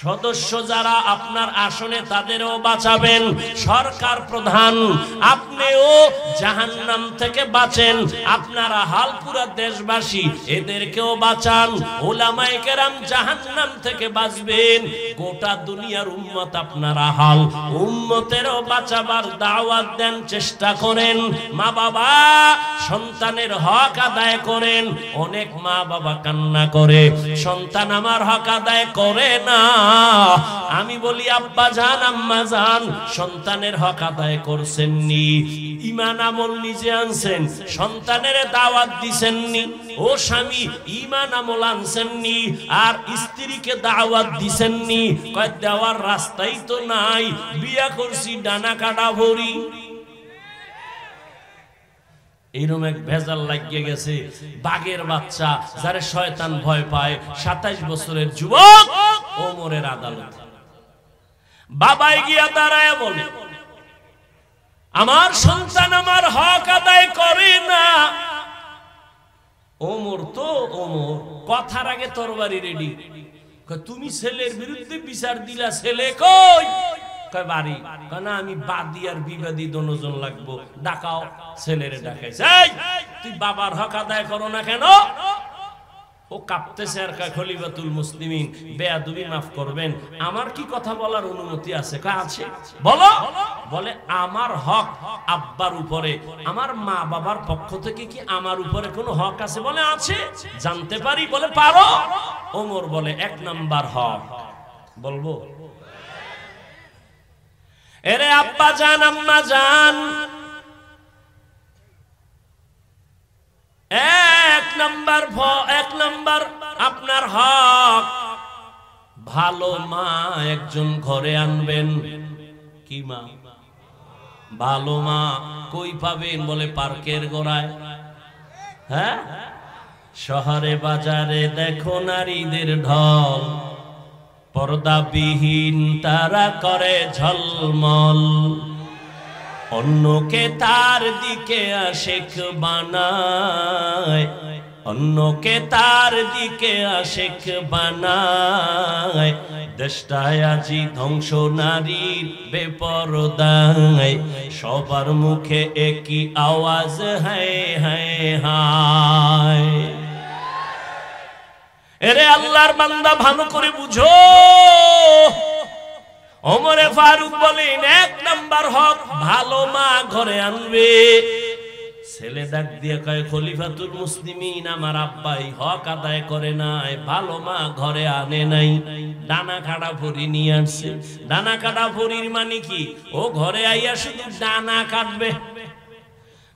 সদস্য যারা আপনার আসনে তাদেরও বাঁচাবেন। সরকার প্রধান, আপনিও জাহান্নাম থেকে বাঁচেন। আপনারা হালপুরা দেশবাসী, এদেরকেও বাঁচান। উলামায়ে কেরাম জাহান্নাম থেকে বাঁচবেন। গোটা দুনিয়ার উম্মত আপনারা হাল, উম্মতেরও বাঁচাবার দাওয়াত দেন, চেষ্টা করেন। মা বাবা, সন্তানের হক আদায় করেন। অনেক মা বাবা কান্না করে, সন্তান আমার হক আদায় করে না। আমি বলি আব্বা জান, আম্মা জান, সন্তানের হক আদায় করছেননি? ঈমান আমল নিজে আনছেন, সন্তানের দাওয়াত দিছেননি? ও স্বামী, ঈমান আমল আনছেননি আর স্ত্রীকে দাওয়াত দিছেননি? কয় দেওয়ার রাস্তাই তো নাই, বিয়া করছি ডানা কাটা ভরি। এইরকম এক ভেজাল লাগিয়ে গেছে। বাঘের বাচ্চা যারে শয়তান ভয় পায়, 27 বছরের যুবক ওমরের আদালত। বাবাই গিয়া দাঁড়ায় বলে, আমার সন্তান আমার হক আদায় করে না। ওমর তো ওমর, কথার আগে তরবারি রেডি। তুমি ছেলের বিরুদ্ধে বিচার দিলা, ছেলে কই? কয় বাড়ি। কয় না, আমি বাদী আর বিবাদী দোনোজন লাগবো, ডাকাও। ছেলেরে ডাকাইছে, তুই বাবার হক আদায় করো না কেন? ও কাঁপতেছে আর কয়, খলিফাতুল মুসলিমিন, বেয়াদবি মাফ করবেন, আমার কি কথা বলার অনুমতি আছে? কয় আছে, বলো। বলে, আমার হক আব্বার উপরে, আমার মা বাবার পক্ষ থেকে কি আমার উপরে কোনো হক আছে? বলে আছে। জানতে পারি? বলে পারো। ওমর বলে, 1 নাম্বার হক বলবো? এরে আব্বা জান, আম্মা জান, 1 নাম্বার আপনার হক, ভালো মা একজন ঘরে আনবেন। কি মা? ভালো মা। কই পাবেন? বলে পার্কের গোড়ায়। হ্যাঁ, শহরে বাজারে দেখো নারীদের ঢল, পর্দাবিহীন তারা করে ঝলমল, অন্যকে তার দিকে আশিক বানায়, অন্যকে তার দিকে আশিক বানায়। দেশটায় আজি ধ্বংস নারীর বেপরদায়, সবার মুখে একই আওয়াজ হায় হায় হায়। এরে আল্লাহর বান্দা ভালো করে বুঝো, ওমরে ফারুক বলেন 1 নাম্বার হক ভালো মা ঘরে আনবে। ছেলে ডাক দিয়ে কয় খলিফাতুল মুসলিমিন আমার আব্বাই হক আদায় করে নাই, ভালো মা ঘরে আনে নাই, ডানা কাটা ফড়ি নিয়ে আসছে। ডানা কাটা ফড়ির মানে কি? ও ঘরে আইয়া শুধু ডানা কাটবে।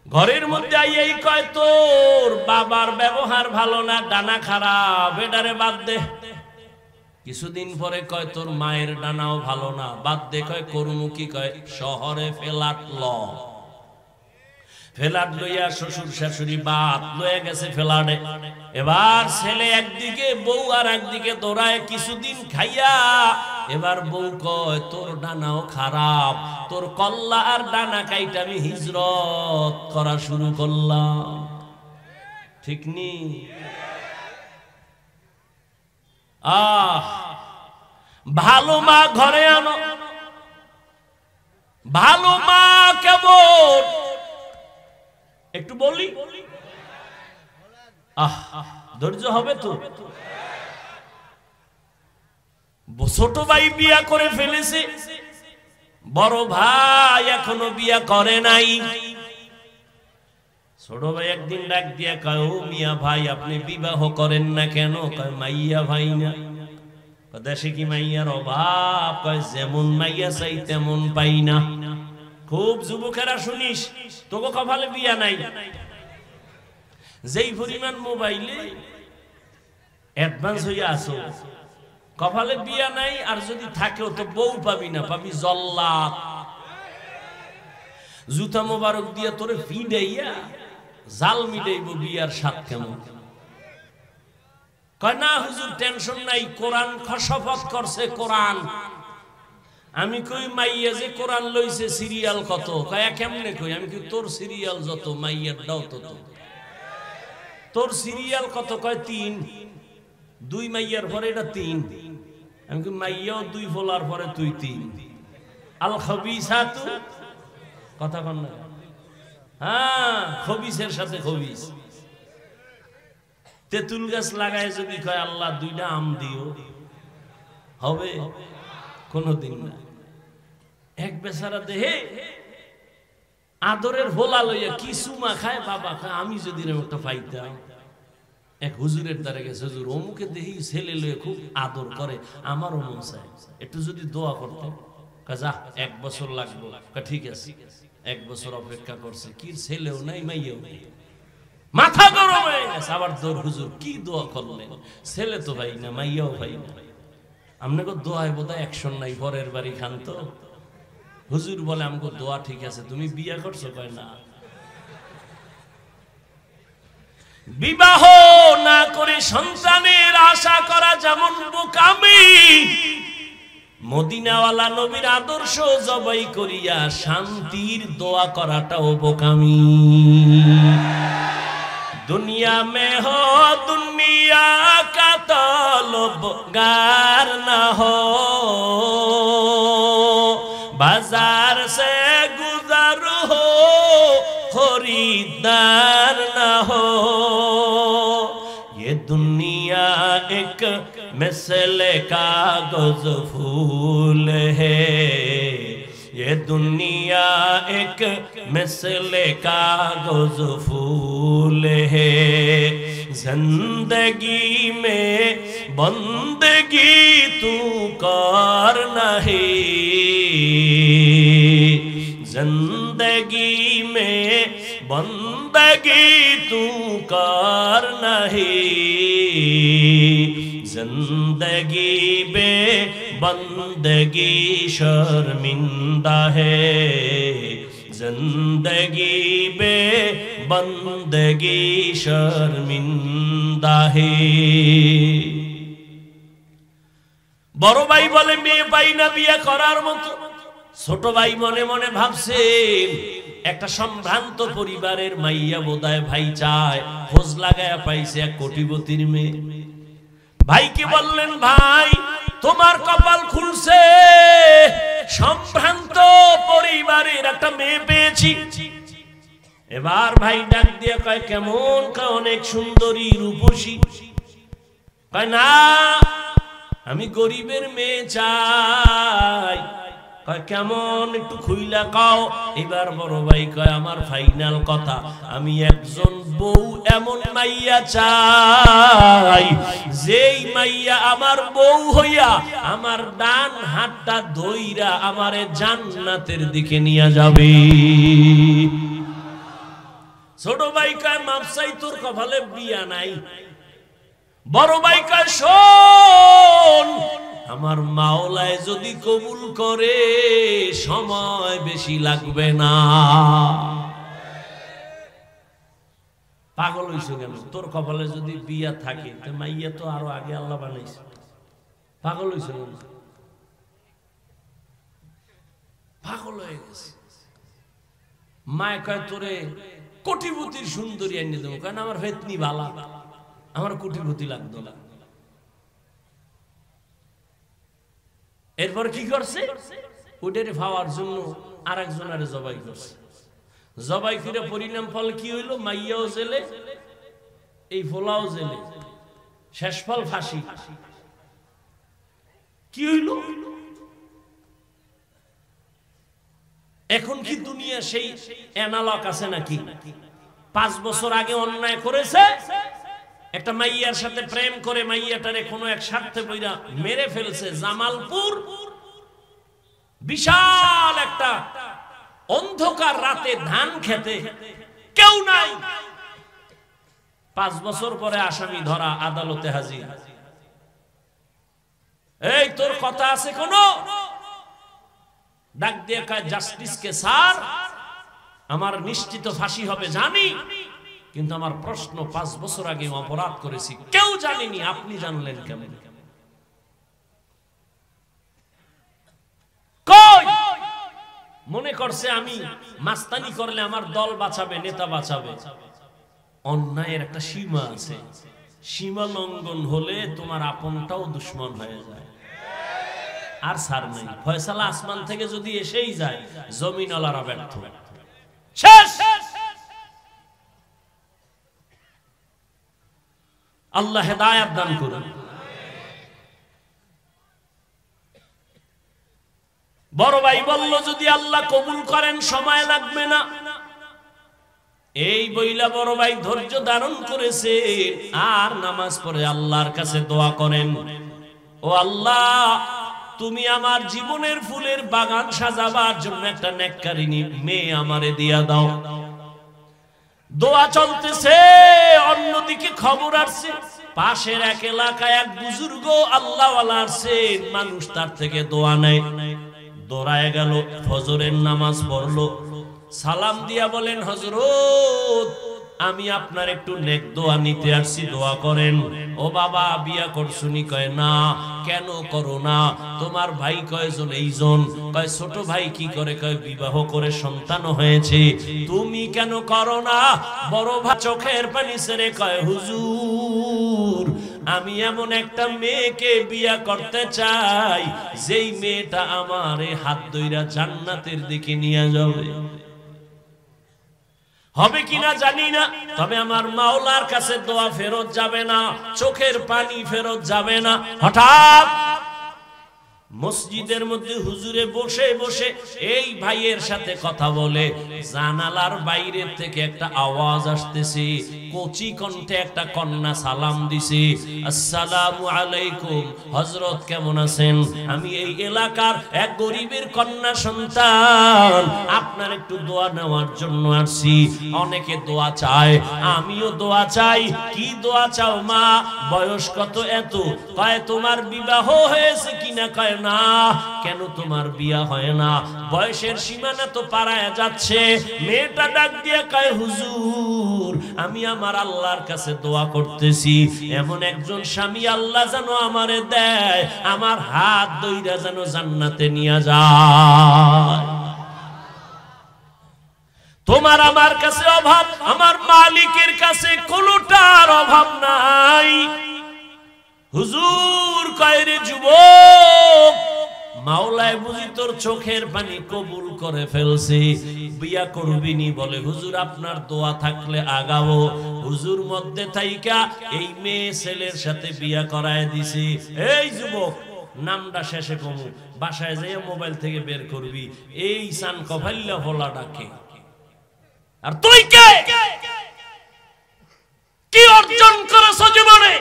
ঘরের মধ্যে আইয়াই কয় তোর বাবার ব্যবহার ভালো না, ডানা খারাপ, এটারে বাদ দে। কিছুদিন পরে কয় তোর মায়ের ডানাও ভালো না, বাদ দে। কয় করমুখী, কয় শহরে ফেলাট ল। ফেলাট লইয়া শ্বশুর শাশুড়ি বাদ লয়ে গেছে ফেলাটে। এবার ছেলে একদিকে, বউ আর একদিকে দৌড়ায়। কিছুদিন খাইয়া এবার বউ কয় তোর ডানাও খারাপ, তোর কল্লা আর ডানা কাইটা আমি হিজরত করা শুরু করলাম। ঠিক নি? ভালো মা ঘরে আনো। ভালো মা কেমন একটু বলি, ধৈর্য হবে তো। ছোট ভাই বিয়া করে ফেলেছে, বড় ভাই এখনো বিয়া করে নাই। ছোট ভাই একদিন ডাক দিয়া কয় ও মিয়া ভাই আপনি বিবাহ করেন না কেন? কয় মাইয়া ভাই না। দেশে কি মাইয়ার অভাব? কয় যেমন মাইয়া চাই তেমন পাই না। খুব যুবকেরা শুনিস, তোকে কপালে বিয়া নাই। যেই পরিমাণ মোবাইলে অ্যাডভান্স হইয়া আসো, কপালে বিয়া নাই। আর যদি থাকেও তো বউ পাবি না, পাবি জল্লাদ। জুতা মোবারক দিয়া তোরে ফিডাইয়া জাল মিটাইব বিয়ার স্বাদ কেমন। কয় না হুজুর টেনশন নাই, কোরআন শপথ করছে কোরআন। আমি কই মাইয়া যে কোরআন লইছে সিরিয়াল কত? কয় কেমনে কই? আমি কই তোর সিরিয়াল যত মাইয়ার দাও তত। তোর সিরিয়াল কত? কয় 3। 2 মাইয়ার পরে এটা 3। আমি কই মাইয়াও 2 ফলার পরে তুই 3। আল খবিসাতু, কথা কন না? হ্যাঁ, খবিসের সাথে খবিস। তেঁতুল গাছ লাগায় যদি কয় আল্লাহ 2টা আম দিও, হবে? কোনদিন না। এক বেচারা দেহে আদরের হোলা লইয়া কি সুমা খায়, বাবা খায় আমি যদি একটা পাইতাম। এক হুজুরের দ্বারা গেছে, হুজুর অমুকে দেখি ছেলে লইয়া খুব আদর করে, আমারও মন চায় একটু যদি দোয়া করতে। যা 1 বছর লাগবে। ঠিক আছে, 1 বছর অপেক্ষা করছে, কি ছেলেও নাই মাইয়াও নাই, মাথা গরম হয়ে গেছে। আবার দৌড়, হুজুর কি দোয়া করলেন? ছেলে তো ভাই না, মাইয়াও ভাই না, আপনাকে দোয়ায় বোধহয় অ্যাকশন নাই, পরের বাড়ি খান তো। হুজুর বলে আমাকে দোয়া ঠিক আছে, তুমি বিয়ে করছো? কয় না। বিবাহ না করে সন্তানের আশা করা যেমন বোকামি, মদিনাওয়ালা নবীর আদর্শ জবাই করিয়া শান্তির দোয়া করাটাও বোকামি। दुनिया में हो दुनिया का तलबगार ना हो, बाजार से गुजर हो खरीदार ना हो। ये दुनिया एक मिसल कागज फूल है, ये दुनिया एक मिसल कागज फूल है। जिंदगी में बंदगी तू कर नहीं, जिंदगी में बंदगी तू कर नहीं, जिंदगी में बंदगी शर्मिंदा है, जिंदगी में बंदगी शर्मिंदा है। বড় ভাই বলে মেয়ে পাই না বিয়ে করার মতো। ছোট ভাই মনে মনে ভাবছে একটা সম্ভ্রান্ত পরিবারের মাইয়া বোধহয় ভাই চায়, খোঁজ লাগায় পাইছে এক কোটিপতির মেয়ে। ভাইকে বললেন, ভাই তোমার কপাল খুলছে, সম্ভ্রান্ত পরিবারের একটা মেয়ে পেয়েছি। এবার ভাই ডাক দিয়ে কয়, কেমন? অনেক সুন্দরী, রূপসী। কয় না, আমি গরিবের মেয়ে চাই। কয় কেমন? একটু খুইলা কও। এবার বড় ভাই কয়, আমার ফাইনাল কথা, আমি একজন বউ এমন মাইয়া চাই, যেই মাইয়া আমার বউ হইয়া আমার ডান হাতটা ধইরা আমারে জান্নাতের দিকে নিয়ে যাবে। ছোট ভাই কয়, মাপসাই তোর কপালে বিয়া নাই। বড় ভাই কয়, শোন, আমার মাওলায় যদি কবুল করে সময় বেশি লাগবে না। পাগল হইছো কেন? তোর কপালে যদি বিয়া থাকে, মাইয়া তো আরো আগে আল্লাহ বানাইছে। পাগল হইছো কেন? পাগল হয়ে গেছে। মায় কয়, তোরে কোটিপতির সুন্দরী এনে দেবো। কেন? আমার ফেতনি বালা, আমার কোটিপতি লাগতো না। এরপর কি করছে? ওটারে পাওয়ার জন্য আরেকজনের জবাই করছে। জবাই করে পরিণাম ফল কি হইল? মাইয়াও জেলে, এই ফোলাও জেলে, শেষ ফল ফাঁসি। কি হইল? এখন কি দুনিয়া সেই এনালক আছে নাকি? 5 বছর আগে অন্যায় করেছে, একটা মাইয়ার সাথে প্রেম করে মাইয়াটারে কোনো এক স্বার্থে বইরা মেরে ফেলছে। জামালপুর বিশাল একটা অন্ধকার রাতে ধান খেতে কেউ নাই, 5 বছর পরে আসামি ধরা, আদালতে হাজির। এই তোর কথা আছে কোনো? ডাক দিয়ে কয়, জাস্টিসকে স্যার, আমার নিশ্চিত ফাঁসি হবে জানি, কিন্তু আমার প্রশ্ন, 5 বছর আগে অপরাধ করেছি, কেউ জানেনি, আপনি জানলেন কেমন? কই মনে করছে আমি মাস্তানি করলে আমার দল বাঁচাবে, নেতা বাঁচাবে। অন্যায়ের একটা সীমা আছে, সীমা লঙ্ঘন হলে তোমার আপনটাও দুশ্মন হয়ে যায়। আর ছাড় নাই, ফয়সালা আসমান থেকে যদি এসেই যায়, জমিনওয়ালারা ব্যর্থ, শেষ। আল্লাহ হেদায়েত দান করুন। বড় ভাই বলল, যদি আল্লাহ কবুল করেন সময় লাগবে না। এই বইলা বড় ভাই ধৈর্য ধারণ করেছে, আর নামাজ পড়ে আল্লাহর কাছে দোয়া করেন, ও আল্লাহ, তুমি আমার জীবনের ফুলের বাগান সাজাবার জন্য একটা নেককারিনী মেয়ে আমারে দিয়া দাও। দোয়া চলতেছে, অন্যদিকে খবর আসছে, পাশের এক এলাকায় এক বুজুর্গ আল্লাহওয়ালা আসছেন, মানুষ তার থেকে দোয়া নেয়। দৌড়ায় গেল, ফজরের নামাজ পড়লো, সালাম দিয়া বলেন, হযরত, আমি আপনার একটু নেক দোয়া নিতে আসছি, দোয়া করেন। ও বাবা, বিয়া করছুনি? কয় না। কেন করো না? তোমার ভাই কয়জন? এইজন। কয় ছোট ভাই কি করে? কয় বিবাহ করে সন্তান হয়েছে। তুমি কেন করো না? বড় ভাই চোখের পানি ছেড়ে কয়, হুজুর, আমি এমন একটা মেয়েকে বিয়া করতে চাই, যেই মেয়েটা আমারে হাত ধইরা জান্নাতের দিকে নিয়ে যাবে। হবে কিনা জানি না, তবে আমার মাওলার কাছে দোয়া ফেরত যাবে না, চোখের পানি ফেরত যাবে না। হঠাৎ মসজিদের মধ্যে হুজুরে বসে বসে এই ভাইয়ের সাথে কথা বলে, জানালার বাইরের থেকে একটা আওয়াজ আসতেছে, কচি কণ্ঠে একটা কন্যা সালাম দিছে, আসসালামু আলাইকুম হযরত, কেমন আছেন? আমি এই এলাকার এক গরিবের কন্যা সন্তান, আপনার একটু দোয়া নেওয়ার জন্য আসছি। অনেকে দোয়া চায়, আমিও দোয়া চাই। কি দোয়া চাও মা? বয়স কত? এত। কয় তোমার বিবাহ হয়েছে কিনা? কয় না, কেন তোমার বিয়া হয় না? বয়সের সীমানা তো পারায় যাচ্ছে। মেয়েটা ডাক দিয়ে কয়, হুজুর আমি আমার আল্লাহর কাছে দোয়া করতেছি, এমন একজন স্বামী আল্লাহ যেন আমারে দেয়, আমার হাত ধইরা যেন জান্নাতে নিয়ে যায়। তোমার আমার কাছে অভাব, আমার মালিকের কাছে কোনটার অভাব নাই। হুজুর কয়, রে যুবক, মাওলায় বুঝি তোর চোখের পানি কবুল করে ফেলছে, বিয়া করবিনি? বলে হুজুর আপনার দোয়া থাকলে আগাবো। হুজুর মধ্যে থাইকা এই মেয়ে ছেলের সাথে বিয়া করায় দিছে। এই যুবক, নামটা শেষে কমু, বাসায় যাইয়া মোবাইল থেকে বের করবি, এই সান কফাইল্লা ফলা ডাকে। আর তুই কে? কি অর্জন করেছ জীবনে?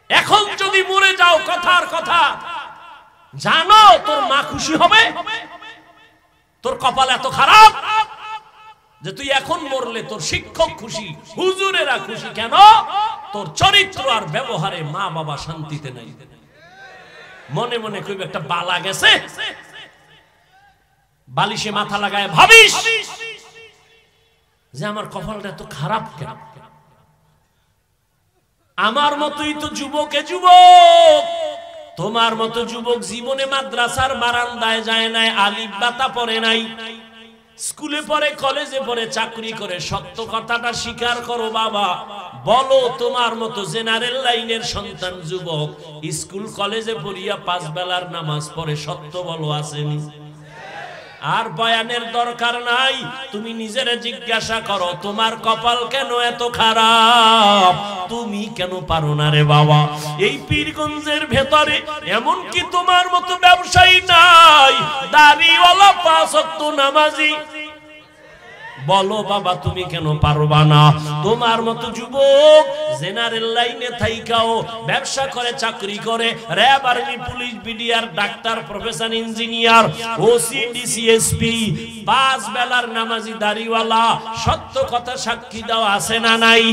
এখন যদি মরে যাও, কথার কথা জানো তোর মা খুশি হবে? তোর কপাল এত খারাপ যে তুই এখন মরলে তোর শিক্ষক খুশি, হুজুরেরা খুশি। কেন? তোর চরিত্র আর ব্যবহারে মা বাবা শান্তিতে নাই। মনে মনে কইব একটা বালা গেছে, বালিশে মাথা লাগায় ভাবিস যে আমার কপালটা এত খারাপ কেন? আমার মতোই তো যুবকে যুবক, তোমার মতো যুবক জীবনে মাদ্রাসার বারান্দায় যায় নাই, আলিফ বাতা পড়ে নাই, স্কুলে পড়ে, কলেজে পড়ে, চাকরি করে। সত্য কথাটা স্বীকার করো বাবা, বলো তোমার মতো জেনারেল লাইনের সন্তান যুবক স্কুল কলেজে পড়িয়া 5 বেলার নামাজ পড়ে, সত্য বলো আসেনি? আর বয়ানের দরকার নাই, তুমি নিজেরে জিজ্ঞাসা করো তোমার কপাল কেন এত খারাপ, তুমি কেন পারো না রে বাবা? এই পীরগঞ্জের ভেতরে এমন কি তোমার মতো ব্যবসায়ী নাই, দাড়িওয়ালা 5 ওয়াক্ত নামাজি? বলো বাবা তুমি কেন পারবা না? তোমার মতো যুবক জেনারেল লাইনে থাইকাও ব্যবসা করে, চাকরি করে, RAB, army, police, BDR, doctor, professor, engineer, OC, DC, SP, 5 বেলার নামাজি দাড়িওয়ালা। সত্য কথা সাক্ষী দাও, আছে না নাই?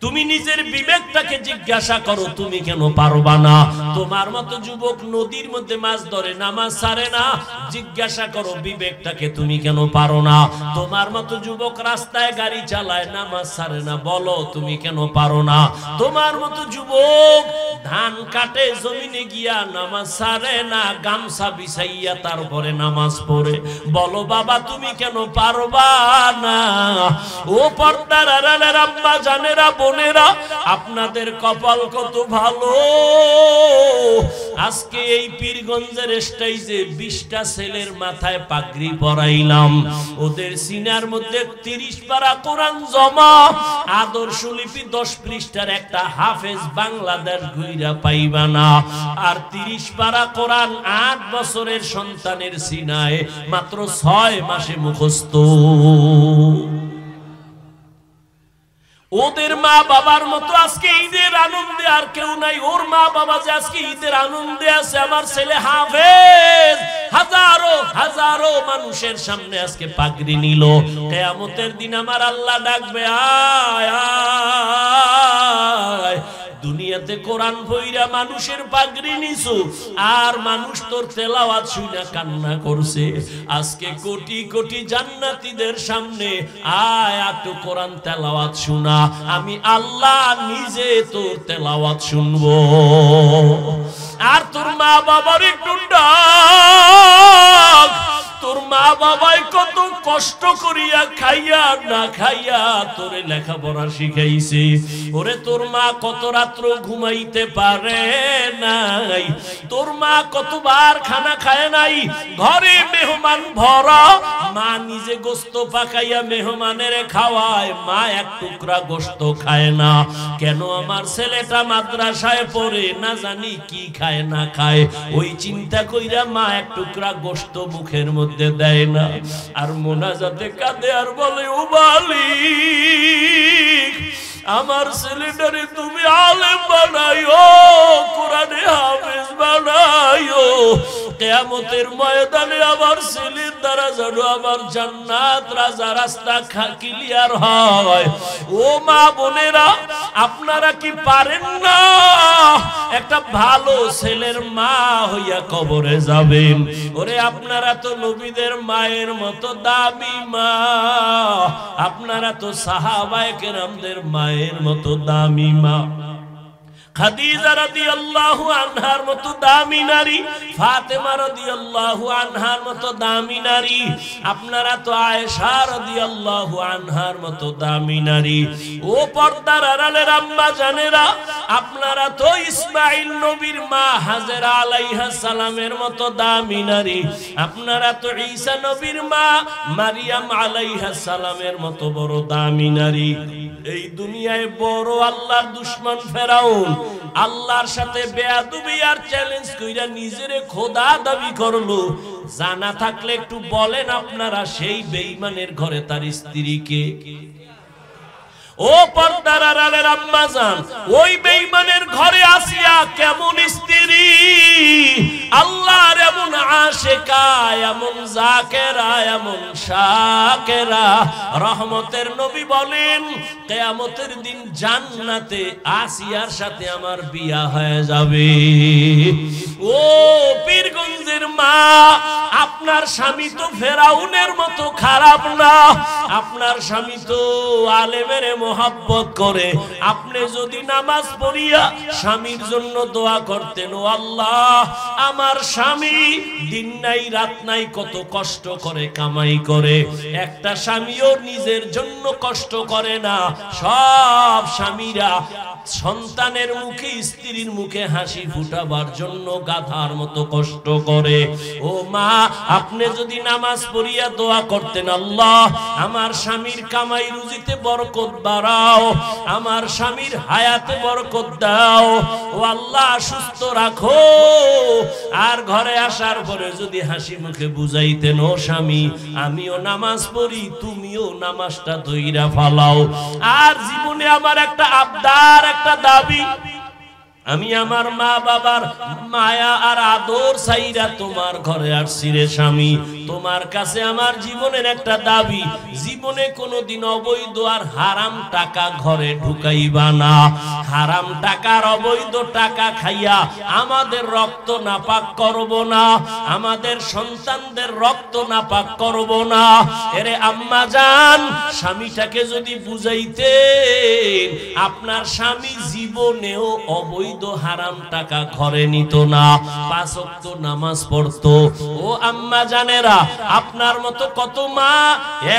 তুমি নিজের বিবেকটাকে জিজ্ঞাসা করো তুমি কেন পারবা না? তোমার মতো যুবক নদীর মধ্যে মাছ ধরে, নামাজ ছাড়ে না, জিজ্ঞাসা করো বিবেকটাকে তুমি কেন পারো না? তোমার মতো যুবক রাস্তায় গাড়ি চালায়, নামাজ ছাড়ে না, বলো তুমি কেন পারো না? তোমার মতো যুবক ধান কাটে, জমিনে গিয়া নামাজ ছাড়ে না, গামছা বিছাইয়া তারপরে নামাজ পড়ে, বলো বাবা তুমি কেন পারবা না? ও পর্দার আড়ালের আম্মা জানেরা, বোনেরা, আপনাদের কপাল কত ভালো। আজকে এই পীরগঞ্জের স্টেজে 20টা ছেলের মাথায় পাগড়ি পরাইলাম, ওদের সিনার মধ্যে 30 পারা কোরআন জমা, আদর্শ লিপি 10 পৃষ্ঠার একটা হাফেজ বাংলাদেশ ঘুইরা পাইবা না। আর 30 পারা কোরআন 8 বছরের সন্তানের সিনায় মাত্র 6 মাসে মুখস্থ। ওদের মা বাবার মতো আজকে ঈদের আনন্দে আর কেউ নাই। ওর মা বাবা যে আজকে ঈদের আনন্দে আছে, আমার ছেলে হাফেজ হাজারো হাজারো মানুষের সামনে আজকে পাগড়ি নিল। কিয়ামতের দিন আমার আল্লাহ ডাকবে, আয় আয়, দুনিয়াতে কোরআন পড়া মানুষের পাগড়ি নিছো, আর মানুষ তোর তেলাওয়াত শুনে কান্না করছে। আজকে কোটি কোটি জান্নাতীদের সামনে আয় একটু কোরআন তেলাওয়াত শোনা, আমি আল্লাহ নিজে তোর তেলাওয়াত শুনবো। আর তোর মা বাবার একটু ডাক, তোর মা বাবাই কত কষ্ট করিয়া খাইয়া না খাইয়া তোরে লেখাপড়া শিখাইছে। ওরে তোর মা কত রাত্র ঘুমাইতে পারে নাই, তোর মা কতবার খানা খায় নাই, ঘরে মেহমান ভরা, মা নিজে গোস্ত পাকাইয়া মেহমানের খাওয়ায়, মা এক টুকরা গোস্ত খায় না। কেন আমার ছেলেটা মাদ্রাসায় পড়ে, না জানি কি খায় না খায়, ওই চিন্তা কইরা মা এক টুকরা গোস্ত মুখের মধ্যে দেয় না। আর মোনাজাতে কাঁদে আর বলে, ও মালিক আমার ছেলেটারে তুমি আলেম বানাইও, কোরআনে হাফেজ বানাইও, কিয়ামতের ময়দানে আমার ছেলের দ্বারা যেন আমার জান্নাত রাজা রাস্তা ক্লিয়ার হয়। ও মা বোনেরা, আপনারা কি পারেন না একটা ভালো ছেলের মা হইয়া কবরে যাবেন। ওরে আপনারা তো নবীদের মায়ের মতো দামি মা, আপনারা তো সাহাবায়ে কেরামদের মায়ের মতো দামি মা। খাদিজা রাদিয়াল্লাহু আনহার মতো দামি নারী, ফাতেমা রাদিয়াল্লাহু আনহার মতো দামি নারী, আপনারা তো আয়েশা রাদিয়াল্লাহু আনহার মতো দামি নারী। ও পর্দার আড়ালের আম্মা জানেরা, আপনারা তো ইসমাঈল নবীর মা হাজেরা আলাইহা সালামের মতো দামি নারী, আপনারা তো ঈসা নবীর মা মারিয়াম আলাইহা সালামের মতো বড় দামি নারী। এই দুনিয়ায় বড় আল্লাহর দুশমন ফেরাউন আল্লাহর সাথে বেয়াদবি আর চ্যালেঞ্জ কইরা নিজেরে খোদা দাবি করলো। জানা থাকলে একটু বলেন আপনারা সেই বেঈমানের ঘরে তার স্ত্রীকে। ও পর্দার আড়ালের আম্মা জান, ওই বেঈমানের ঘরে আসিয়া কেমন স্ত্রী, আল্লাহর এমন আশিকা, এমন জাকেরা, এমন শাকেরা। রহমতের নবী বলেন কিয়ামতের দিন জান্নাতে আসিয়ার সাথে আমার বিয়া হয়ে যাবে। ও পীরগঞ্জের মা, আপনার স্বামী তো ফেরাউনের মতো খারাপ না, আপনার স্বামী তো আলেমের মোহাব্বত করে। আপনি যদি নামাজ পড়িয়া স্বামীর জন্য দোয়া করতেন, ও আল্লাহ আমার স্বামী দিন নাই রাত নাই কত কষ্ট করে কামাই করে, একটা স্বামীও নিজের জন্য কষ্ট করে না। সব স্বামীরা সন্তানের মুখে, স্ত্রীর মুখে হাসি ফুটাবার জন্য গাধার মতো কষ্ট করে। ও মা, আপনি যদি নামাজ পড়িয়া দোয়া করতেন, আল্লাহ আমার স্বামীর কামাই রুজিতে বরকত বাড়াও, আমার স্বামীর হায়াতে বরকত দাও, ও আল্লাহ সুস্থ রাখো। আর ঘরে আসার পরে যদি হাসি মুখে বুঝাইতেন, ও স্বামী আমিও নামাজ পড়ি, তুমিও নামাজটা ধইরা ফালাও। আর জীবনে আমার একটা আবদার, একটা দাবি, আমি আমার মা বাবার মায়া আর আদর চাইরা তোমার ঘরে আসছি রে স্বামী। তোমার কাছে আমার জীবনের একটা দাবি, জীবনে কোনোদিন অবৈধ আর হারাম টাকা ঘরে ঢুকাইবা না। হারাম টাকার অবৈধ টাকা খাইয়া আমাদের রক্ত নাপাক করব না, আমাদের সন্তানদের রক্ত নাপাক করব না। এরে আম্মা জান, স্বামীটাকে যদি বুঝাইতেন, আপনার স্বামী জীবনেও অবৈধ হারাম টাকা ঘরে নিত না, 5 ওয়াক্ত নামাজ পড়তো। ও আম্মা জানেরা, আপনার মতো কত মা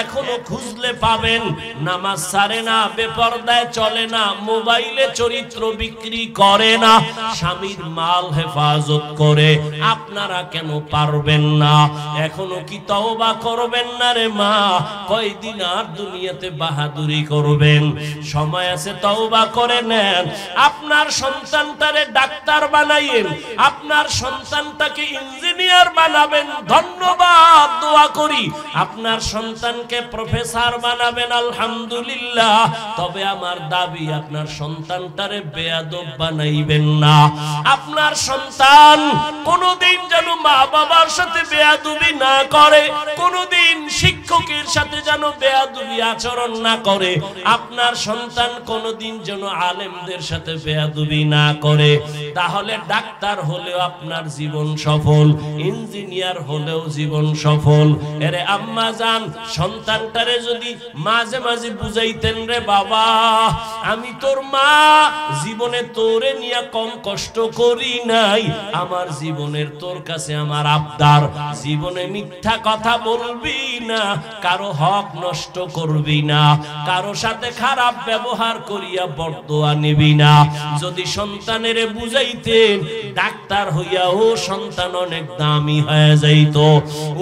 এখনো খুঁজলে পাবেন, নামাজ ছাড়ে না, বেপরদায় চলে না, মোবাইলে চরিত্র বিক্রি করে না, স্বামীর মাল হেফাজত করে। আপনারা কেন পারবেন না? এখনো কি তওবা করবেন না রে মা? কয়দিন আর দুনিয়াতে বাহাদুরি করবেন? সময় আছে, তওবা করে নেন। আপনার সন্তানটারে ডাক্তার বানাইয়েন, আপনার সন্তানটাকে ইঞ্জিনিয়ার বানাবেন, ধন্যবাদ, দোয়া করি। আপনার সন্তানকে প্রফেসর বানাবেন, আলহামদুলিল্লাহ। তবে আমার দাবি, আপনার সন্তানটারে বেয়াদব বানাইবেন না। আপনার সন্তান কোনোদিন যেন মা বাবার সাথে বেয়াদবি না করে, কোনোদিন শিক্ষকের সাথে যেন বেয়াদবি আচরণ না করে। আপনার সন্তান কোনোদিন যেন আলেমদের সাথে বেয়াদবি না করে। তাহলে ডাক্তার হলেও আপনার জীবন সফল, ইঞ্জিনিয়ার হলেও জীবন সফল। এরে আম্মা জান, সন্তানটারে যদি মাঝে মাঝে বুঝাইতেন, রে বাবা আমি তোর মা, জীবনে তোরে নিয়ে কম কষ্ট করি নাই, আমার জীবনের তোর কাছে আমার আবদার, জীবনে মিথ্যা কথা বলবি না, কারো হক নষ্ট করবি না, কারো সাথে খারাপ ব্যবহার করিয়া বরদোয়া নিবি না। যদি সন্তানেরে বুঝাইতেন, ডাক্তার হইয়া ও সন্তান অনেক দামি হয়ে যাইত।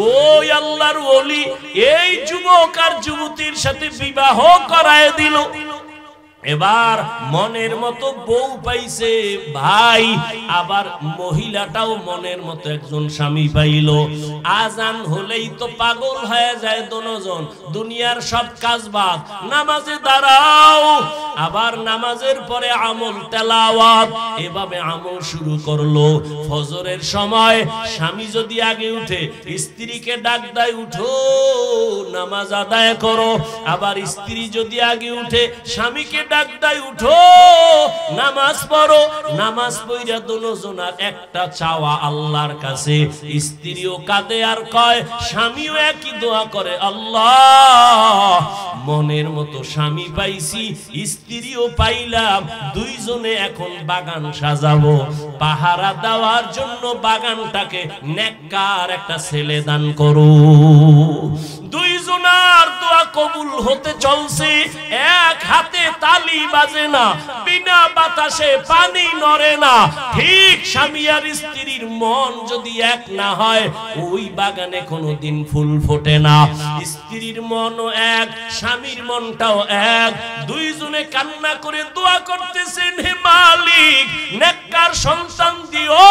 ওই আল্লাহর ওলি এই যুবক আর যুবতীর সাথে বিবাহ করায় দিল। এবার মনের মতো বউ পাইছে ভাই, আবার মহিলাটাও মনের মতো একজন স্বামী পাইল। আজান হলেই তো পাগল হয়ে যায় দুজন, দুনিয়ার সব কাজ বাদ, নামাজে দাঁড়াও। আবার নামাজের পরে আমল, তেলাওয়াত, এভাবে আমল শুরু করলো। ফজরের সময় স্বামী যদি আগে উঠে, স্ত্রীকে ডাক দেয়, উঠো নামাজ আদায় করো। আবার স্ত্রী যদি আগে উঠে, স্বামীকে ডাক দেয়, উঠো নামাজ পড়ো। নামাজ পড়া দুজনার একটা চাওয়া আল্লাহর কাছে। স্ত্রীও কাঁদে আর কয়, স্বামীও একই দোয়া করে, আল্লাহ মনের মতো স্বামী পাইছি, স্ত্রীও পাইলাম, দুইজনে এখন বাগান সাজাবো। পাহারা দেওয়ার জন্য বাগানটাকে নেককার একটা ছেলে দান করো। দুইজনার দোয়া কবুল হতে চলছে, এক হাতে তালি বাজে না, বিনা বাতাসে পানি নড়ে না। ঠিক স্বামী আর স্ত্রীর মন যদি এক না হয়, ওই বাগানে কোনোদিন ফুল ফোটে না। স্ত্রীর মনও এক, স্বামীর মনটাও এক। দুইজনে কান্না করে দোয়া করতেছেন, হে মালিক নেককার সন্তান দিও।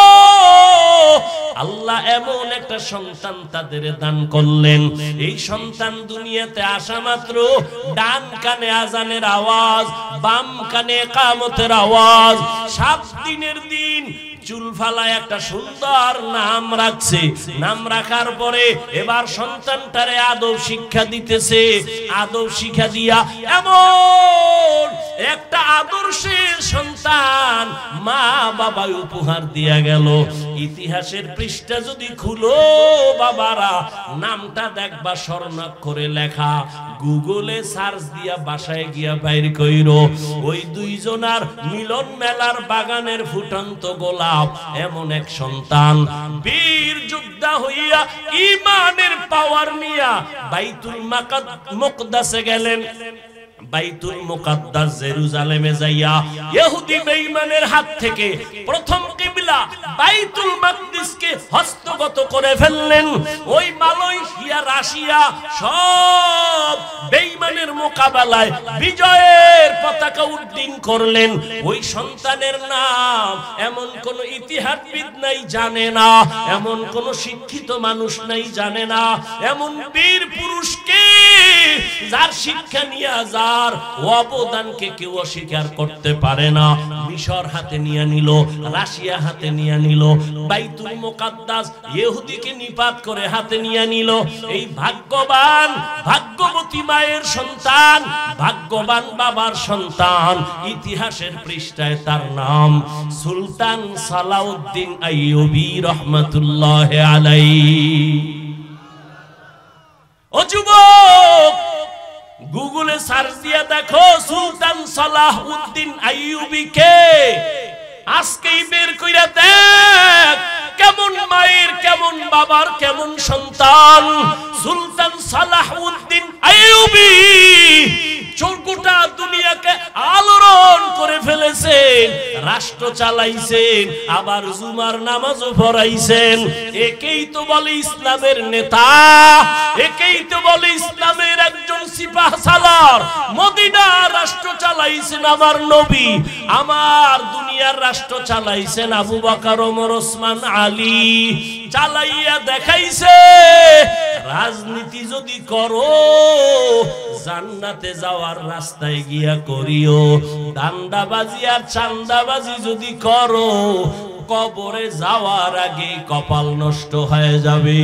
আল্লাহ এমন একটা সন্তান তাদের দান করলেন। এই সন্তান দুনিয়াতে আসা মাত্র ডান কানে আজানের আওয়াজ, বাম কানে ইকামতের আওয়াজ। 7 দিনের দিন চুল ফালায় একটা সুন্দর নাম রাখছে। নাম রাখার পরে এবার সন্তানটারে আদব শিক্ষা দিতেছে। আদব শিক্ষা দিয়া এমন একটা আদর্শের সন্তান মা বাবা উপহার দিয়া গেল। ইতিহাসের পৃষ্ঠা যদি খুলো বাবারা, নামটা দেখবা স্বর্ণাক্ষরে লেখা। গুগলে সার্চ দিয়া বাসায় গিয়া বাইর কইরো, ওই দুইজনার মিলন মেলার বাগানের ফুটন্ত গোলাপ এমন এক সন্তান। বীর যোদ্ধা হইয়া ঈমানের পাওয়ার নিয়া বাইতুল মুকদ্দাসে গেলেন। বাইতুল মুকদ্দাস জেরুজালেমে যাইয়া ইহুদি বেঈমানের হাত থেকে প্রথম কিবলা বাইতুল মাকদিসকে হস্তগত করে ফেললেন। ওই মালয়েশিয়া, রাশিয়া সব বেঈমানের মোকাবেলায় বিজয়ের পতাকা উড্ডীন করলেন। ওই সন্তানের নাম এমন কোন ইতিহাসবিদ নাই জানে না, এমন কোন শিক্ষিত মানুষ নাই জানে না। এমন বীর পুরুষকে যার শিক্ষা নিয়ে যার অবদানকে কেউ অস্বীকার করতে পারে না। মিশর হাতে নিয়ে নিল, রাশিয়া হাতে নিয়ে নিল, বাইতুল মুকদ্দাস ইহুদিকে নিপাত করে হাতে নিয়ে নিল। এই ভাগ্যবান ভাগ্যবতী মায়ের সন্তান, ভাগ্যবান বাবার সন্তান। ইতিহাসের পৃষ্ঠায় তার নাম সুলতান সালাউদ্দিন আইয়ুবী রহমাতুল্লাহি আলাইহি। ও যুবক, গুগলে সার্চ দিয়ে দেখো সুলতান সালাউদ্দিন আইয়ুবী কে। আজকেই বের কইরা দেখ কেমন মায়ের, কেমন বাবার, কেমন সন্তান। সুলতান সালাউদ্দিন আইয়ুবী গোটা দুনিয়াকে আলোড়ন করে ফেলেছেন, রাষ্ট্র চালাইছেন, আবার জুমার নামাজও পড়াইছেন। একেই তো বলে ইসলামের নেতা, একেই তো বলে ইসলামের একজন সিপাহ সালার। মদিনার রাষ্ট্র চালাইছেন আমার নবী, আমার দুনিয়ার রাষ্ট্র চালাইছেন আবু বকর, ওমর, ওসমান, আলী। চালাইয়া দেখাইছে রাজনীতি যদি করো জান্নাতে যাওয়ার রাস্তায় গিয়া করিও, দান্দাবাজি আর চান্দাবাজি যদি করো কবরে যাওয়ার আগে কপাল নষ্ট হয়ে যাবে।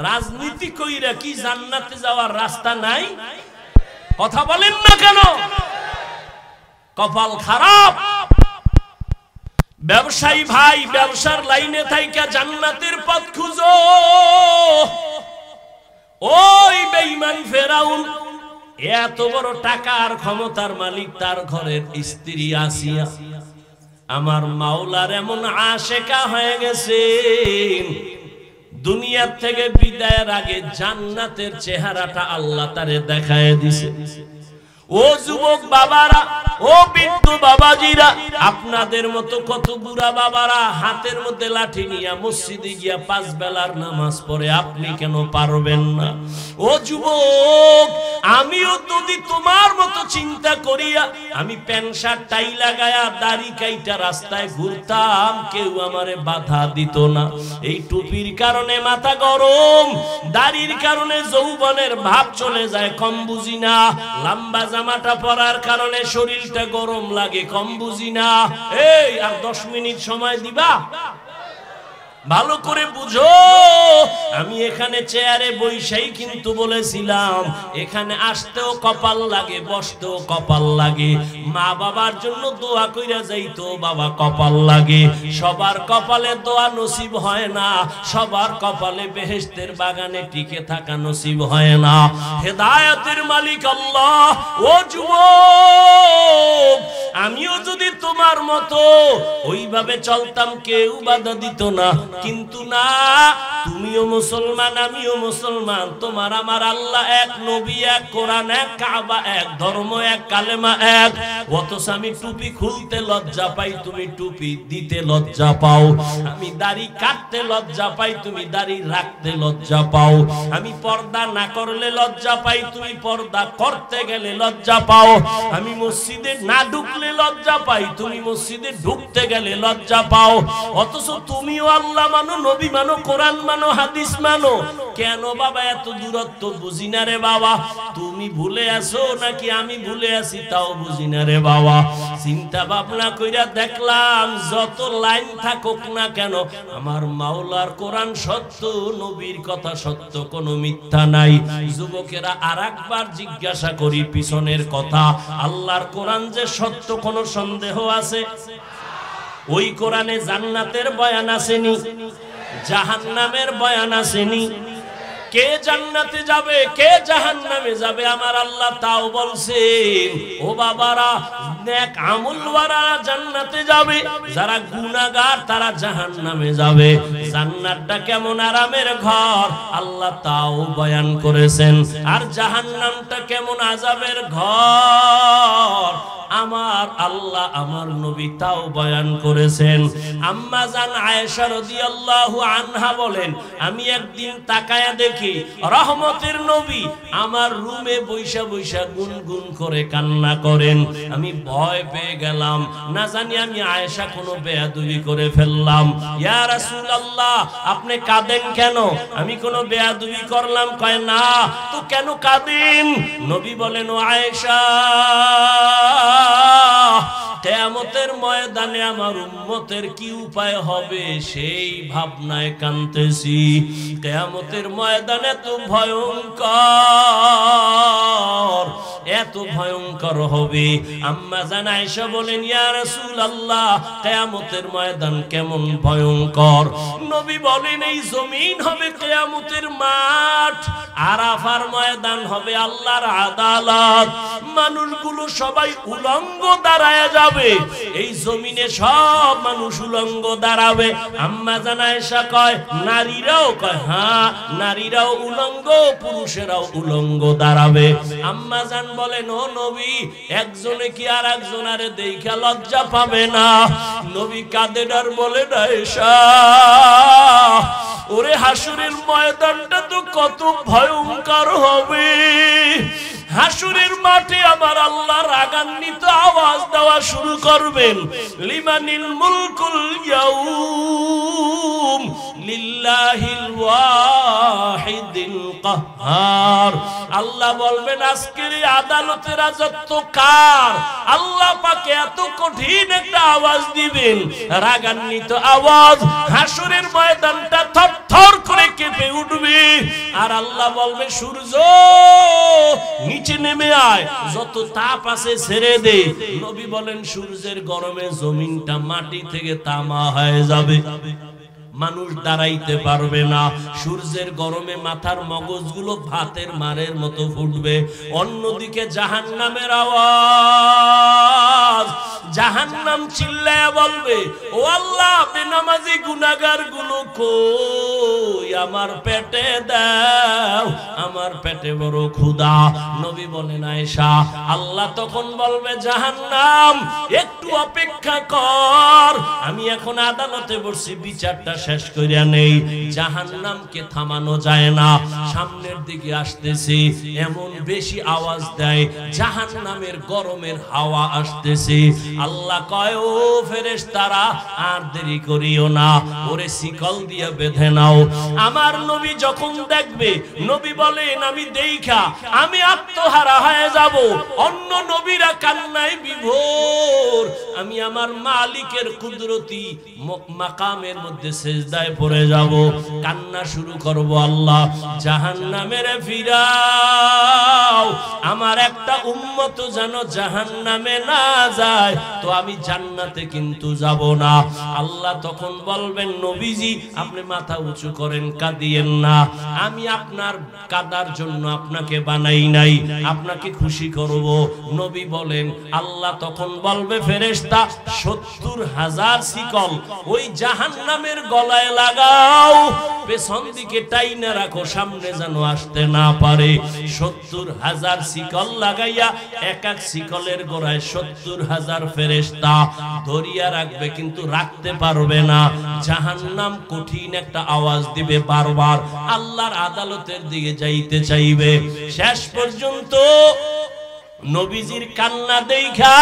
রাজনীতি কইরা কি জান্নাতে যাওয়ার রাস্তা নাই? কথা বলেন না কেন? কপাল খারাপ। ব্যবসায়ী ভাই, ব্যবসার লাইনে থাইকা জান্নাতের পথ খুঁজো। ওই বেঈমান ফেরাউন এত বড় টাকার ক্ষমতার মালিক, তার ঘরের স্ত্রী আসিয়া আমার মাওলার এমন আশেকা হয়ে গেছে, দুনিয়ার থেকে বিদায়ের আগে জান্নাতের চেহারাটা আল্লাহ তারে দেখায় দিছে। ও যুবক বাবারা, ও বৃদ্ধ বাবাজিরা, আপনাদের মতো কত বুড়া বাবারা হাতের মধ্যে লাঠি নিয়ে মসজিদে গিয়া 5 বেলার নামাজ পড়ে, আপনি কেন পারবেন না? ও যুবক, আমিও যদি তোমার মতো চিন্তা করিয়া আমি প্যান্ট শার্ট টাই লাগায়া দাড়ি কাইটা রাস্তায় ঘুরতাম, কেউ আমারে বাধা দিত না। এই টুপির কারণে মাথা গরম, দাড়ির কারণে যৌবনের ভাব চলে যায়, কম বুঝি না। লম্বা জামাটা পরার কারণে শরীরটা গরম লাগে, কম বুঝি না। এই আর 10 মিনিট সময় দিবা? ভালো করে বুঝো। আমি এখানে চেয়ারে বইসাই কিন্তু বলেছিলাম এখানে আসতেও কপাল লাগে, বসতেও কপাল লাগে। মা বাবার জন্য দোয়া কইরা যাইতো বাবা কপাল লাগে। সবার কপালে দোয়া নসিব হয় না, সবার কপালে বেহেশতের বাগানে টিকে থাকা নসিব হয় না। হেদায়েতের মালিক আল্লাহ। ও যুবক, আমিও যদি তোমার মতো ওইভাবে চলতাম কেউ বাধা দিত না, কিন্তু না, তুমিও মুসলমান আমিও মুসলমান, তোমার আমার আল্লাহ এক, নবী এক, কোরআন এক, কাবা এক, ধর্ম এক, কালেমা এক। অথচ আমি টুপি খুলতে লজ্জা পাই, তুমি টুপি দিতে লজ্জা পাও। আমি দাড়ি কাটতে লজ্জা পাই, তুমি দাড়ি রাখতে লজ্জা পাও। আমি পর্দা না করলে লজ্জা পাই, তুমি পর্দা করতে গেলে লজ্জা পাও। আমি মসজিদে না ঢুকলে লজ্জা পাই, তুমি মসজিদে ঢুকতে গেলে লজ্জা পাও। অথচ তুমিও আল্লাহ মানো, নবী মানো, কোরআন মানো, হাদিস মানো। কেন বাবা এত দূরত্ব? বুঝি না রে বাবা। তুমি ভুলে আসো নাকি আমি ভুলে আসি তাও বুঝি না রে বাবা। চিন্তা ভাবনা কইরা দেখলাম যত লাইন থাকুক না কেন আমার মাওলার কোরআন সত্য, নবীর কথা সত্য, কোনো মিথ্যা নাই। যুবকেরা আরেকবার জিজ্ঞাসা করি পিছনের কথা, আল্লাহর কোরআন যে সত্য কোনো সন্দেহ আছে? ওই কোরআনে জান্নাতের বয়ান আসেনি, জাহান্নামের বয়ান আসেনি। কে জান্নাতে যাবে কে জাহান্নামে যাবে আমার আল্লাহ তাও বলছেন। ও বাবারা, নেক আমলওয়ালা জান্নাতে যাবে, যারা গুনাহগার তারা জাহান্নামে যাবে। জান্নাতটা কেমন আরামের ঘর আল্লাহ তাও বয়ান করেছেন, আর জাহান্নামটা কেমন আযাবের ঘর আমার আল্লাহ আমার নবী তাও বয়ান করেছেন। আম্মা জান আয়েশা রাদিয়াল্লাহু আনহা বলেন, আমি একদিন তাকায়া দেখি রহমতের নবী আমার রুমে বৈশা বৈশা গুনগুন করে কান্না করেন। আমি ভয় পেয়ে গেলাম, না জানি আমি আয়েশা কোনো বেয়াদবি করে ফেললাম। ইয়া রাসূলুল্লাহ, আপনি কাঁদেন কেন? আমি কোনো বেয়াদবি করলাম? কয় না। তো কেন কাঁদেন? নবী বলেন, ও আয়েশা, কিয়ামতের ময়দানে আমার উম্মতের কি উপায় হবে সেই ভাবনায় কাঁদতেছি। কিয়ামতের ময়দানে তো ভয়ঙ্কর, এত ভয়ঙ্কর হবে। আম্মা জান আয়েশা বলেন, ইয়া রাসূলুল্লাহ, কিয়ামতের ময়দান কেমন ভয়ঙ্কর? নবী বলেন, এই জমিন হবে কিয়ামতের মাঠ, আরাফার ময়দান হবে আল্লাহর আদালত। মানুষগুলো সবাই উলঙ্গ দাঁড়ায় যাবে, এই জমিনে সব মানুষ উলঙ্গ দাঁড়াবে। আম্মা জান আয়েশা কয়, নারীরাও? কয় হ্যাঁ, নারীরাও উলঙ্গ, পুরুষেরাও উলঙ্গ দাঁড়াবে। আম্মা জান বলেন, ও নবী, একজনে কি আর একজনারে দেখা লজ্জা পাবে না? নবী কাঁদেন আর বলেন, আয়েশা, ওরে হাসরের ময়দানটা তো কত ভয়ঙ্কর হবে। হাসরের মাঠে আমার আল্লাহ রাগান্বিত আওয়াজ দেওয়া শুরু করবেন, লিমানিল মুলকুল ইয়াউম লিল্লাহিল ওয়াহিদিল কাহ্হার। আল্লাহ বলবেন, আজকের এই আদালতের রাজত্ব কার? আল্লাহ পাকে এত কঠিন একটা আওয়াজ দিবেন, রাগান্বিত আওয়াজ, হাসরের ময়দানটা থরথর করে কেঁপে উঠবে। আর আল্লাহ বলবে, সূর্য নিচে নেমে আয়, যত তাপ আছে ছেড়ে দে। নবী বলেন, সূর্যের গরমে জমিনটা মাটি থেকে তামা হয়ে যাবে, মানুষ দাঁড়াইতে পারবে না। সূর্যের গরমে মাথার মগজগুলো ভাতের মারের মতো ফুটবে। অন্যদিকে জাহান্নামের আওয়াজ, জাহান্নাম চিল্লায়া বলবে, ও আল্লাহ, বেনামাজি গুনাহগার গুলো কই? আমার পেটে দাও, আমার পেটে বড় ক্ষুধা। নবী বলেন, আয়েশা, আল্লাহ তখন বলবে, জাহান্নাম একটু অপেক্ষা কর, আমি এখন আদালতে বসছি, বিচারটা শেষ করিয়া নেই। জাহান্নামকে থামানো যায় না, সামনের দিকে আসতেছে, এমন বেশি আওয়াজ দেয়, জাহান্নামের গরমের হাওয়া আসতেছে। আল্লাহ কয় ও ফেরেশতারা আর দেরি করিও না, ওরে শিকল দিয়ে বেঁধে নাও। আমার নবী যখন দেখবে, নবী বলেন আমি দেইখা আমি আত্মহারা হয়ে যাব। অন্য নবীরা কান্নায় বিভোর, আমি আমার মালিকের কুদরতি মাকামের মধ্যে সিজদায় পড়ে যাব, কান্না শুরু করব, আল্লাহ জাহান্নামের ফিরাও, আমার একটা উম্মত যেন জাহান্নামে না যায়, তো আমি জান্নাতে কিন্তু যাব না। আল্লাহ তখন বলবেন নবীজি আপনি মাথা উঁচু করেন, কাঁদিয়েন না, আমি আপনার কাদার জন্য আপনাকে বানাই নাই, আপনাকে খুশি করব। নবী বলেন, আল্লাহ তখন বলবে ফেরেশতা ৭০,০০০ শিকল ওই জাহান্নামের গলায় লাগাও, পেছন দিকে টাইনা রাখো, সামনে যেন আসতে না পারে। ৭০,০০০ শিকল লাগাইয়া এক এক শিকলের গোড়ায় ৭০,০০০ ফেরেশতা ধরিয়া রাখবে, কিন্তু রাখতে পারবে না। জাহান্নাম কঠিন একটা আওয়াজ দিবে, বারবার আল্লাহর আদালতের দিকে যাইতে চাইবে। শেষ পর্যন্ত নবীজির কান্না দেখা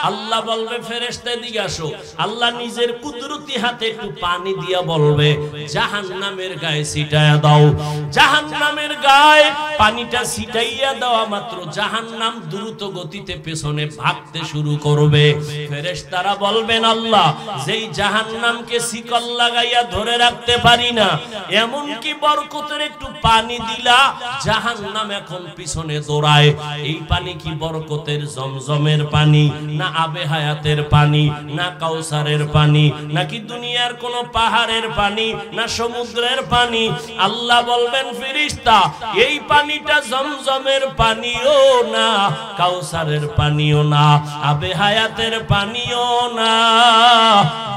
আল্লাহ বলবে ফেরেশতা দিকে আসো। আল্লাহ নিজের কুদরতি হাতে একটু পানি দিয়া বলবে জাহান্নামের গায়ে ছিটাইয়া দাও। জাহান্নামের গায়ে পানিটা ছিটাইয়া দেওয়া মাত্র জাহান্নাম দ্রুত গতিতে পেছনে ভাগতে শুরু করবে। ফেরেশতারা বলবেন আল্লাহ যেই জাহান্নামকে শিকল লাগাইয়া ধরে রাখতে পারি না, এমন কি বরকতের একটু পানি দিলা, জাহান্নাম এখন পিছনে দৌড়ায়। এই পানি কি বরকতের জমজমের পানি, না আবে হায়াতের পানি, না কাউসারের পানি, নাকি দুনিয়ার কোন পাহাড়ের পানি, না সমুদ্রের পানি? আল্লাহ বলবেন ফেরেশতা এই পানিটা জমজমের পানিও না, কাউসারের পানিও না, আবে হায়াতের পানিও না,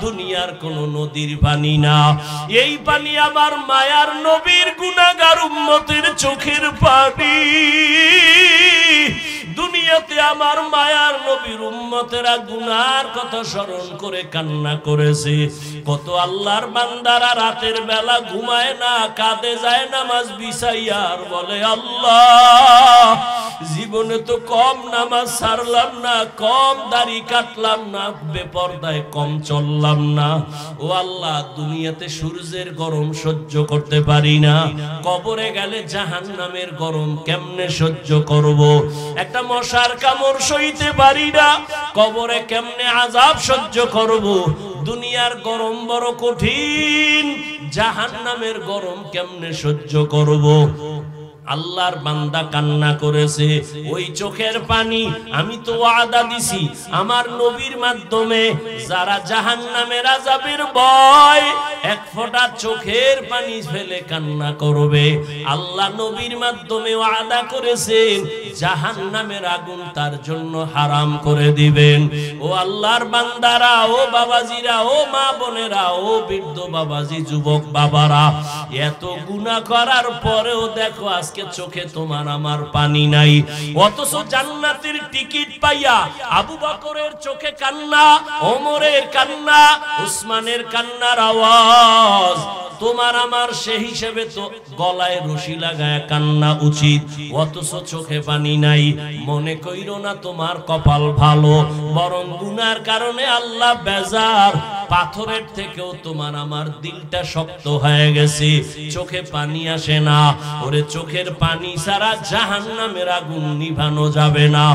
দুনিয়ার কোন নদীর পানি না। এই পানি আমার মায়ার নবীর গুনাহগার উম্মতের চোখের পানি। দুনিয়াতে আমার মায়ার নবীর উম্মতেরা গুনার কথা স্মরণ করে কান্না করেছে। কত আল্লাহর বান্দারা রাতের বেলা ঘুমায় না, কাঁদে যায় নামাজ বিছাইয়া, আর বলে আল্লাহ জীবনে তো কম নামাজ ছাড়লাম না, কম দাড়ি কাটলাম না, বেপরদায় কম চললাম না। ও আল্লাহ দুনিয়াতে সূর্যের গরম সহ্য করতে পারি না, কবরে গেলে জাহান্নামের গরম কেমনে সহ্য করব? একটা মশার কামড় সইতে পারি না, কবরে কেমনে আযাব সহ্য করব? দুনিয়ার গরম বড় কঠিন, জাহান্নামের গরম কেমনে সহ্য করব? আল্লাহর বান্দা কান্না করেছে। ওই চোখের পানি আমি তো ওয়াদা দিছি আমার নবীর মাধ্যমে যারা জাহান্নামের আযাবের ভয় এক ফোঁটা চোখের পানি ফেলে কান্না করবে, আল্লাহ নবীর মাধ্যমে ওয়াদা করেছেন জাহান্নামের আগুন তার জন্য হারাম করে দিবেন। ও আল্লাহর বান্দারা, ও বাবাজিরা, ও মা বোনেরা, ও বৃদ্ধ বাবাজি, যুবক বাবারা, এত গুনাহ করার পরেও দেখো আজকে চোখে তোমার আমার পানি নাই। অথচ জান্নাতের টিকিট পাইয়া আবু বকরের চোখে কান্না, ওমরের কান্না, উসমানের কান্নার আওয়াজ, তোমার আমার সে হিসেবে তো গলায় রশি লাগায় কান্না উচিত, অথচ চোখে পানি নাই। মনে কইরো না তোমার কপাল ভালো, বরং গুনার কারণে আল্লাহ বেজার, পাথরের থেকেও তোমার আমার দিলটা শক্ত হয়ে গেছে, চোখে পানি আসে না। ওরে চোখের পানি ছাড়া জাহান্নামের আগুন নিভানো যাবে না।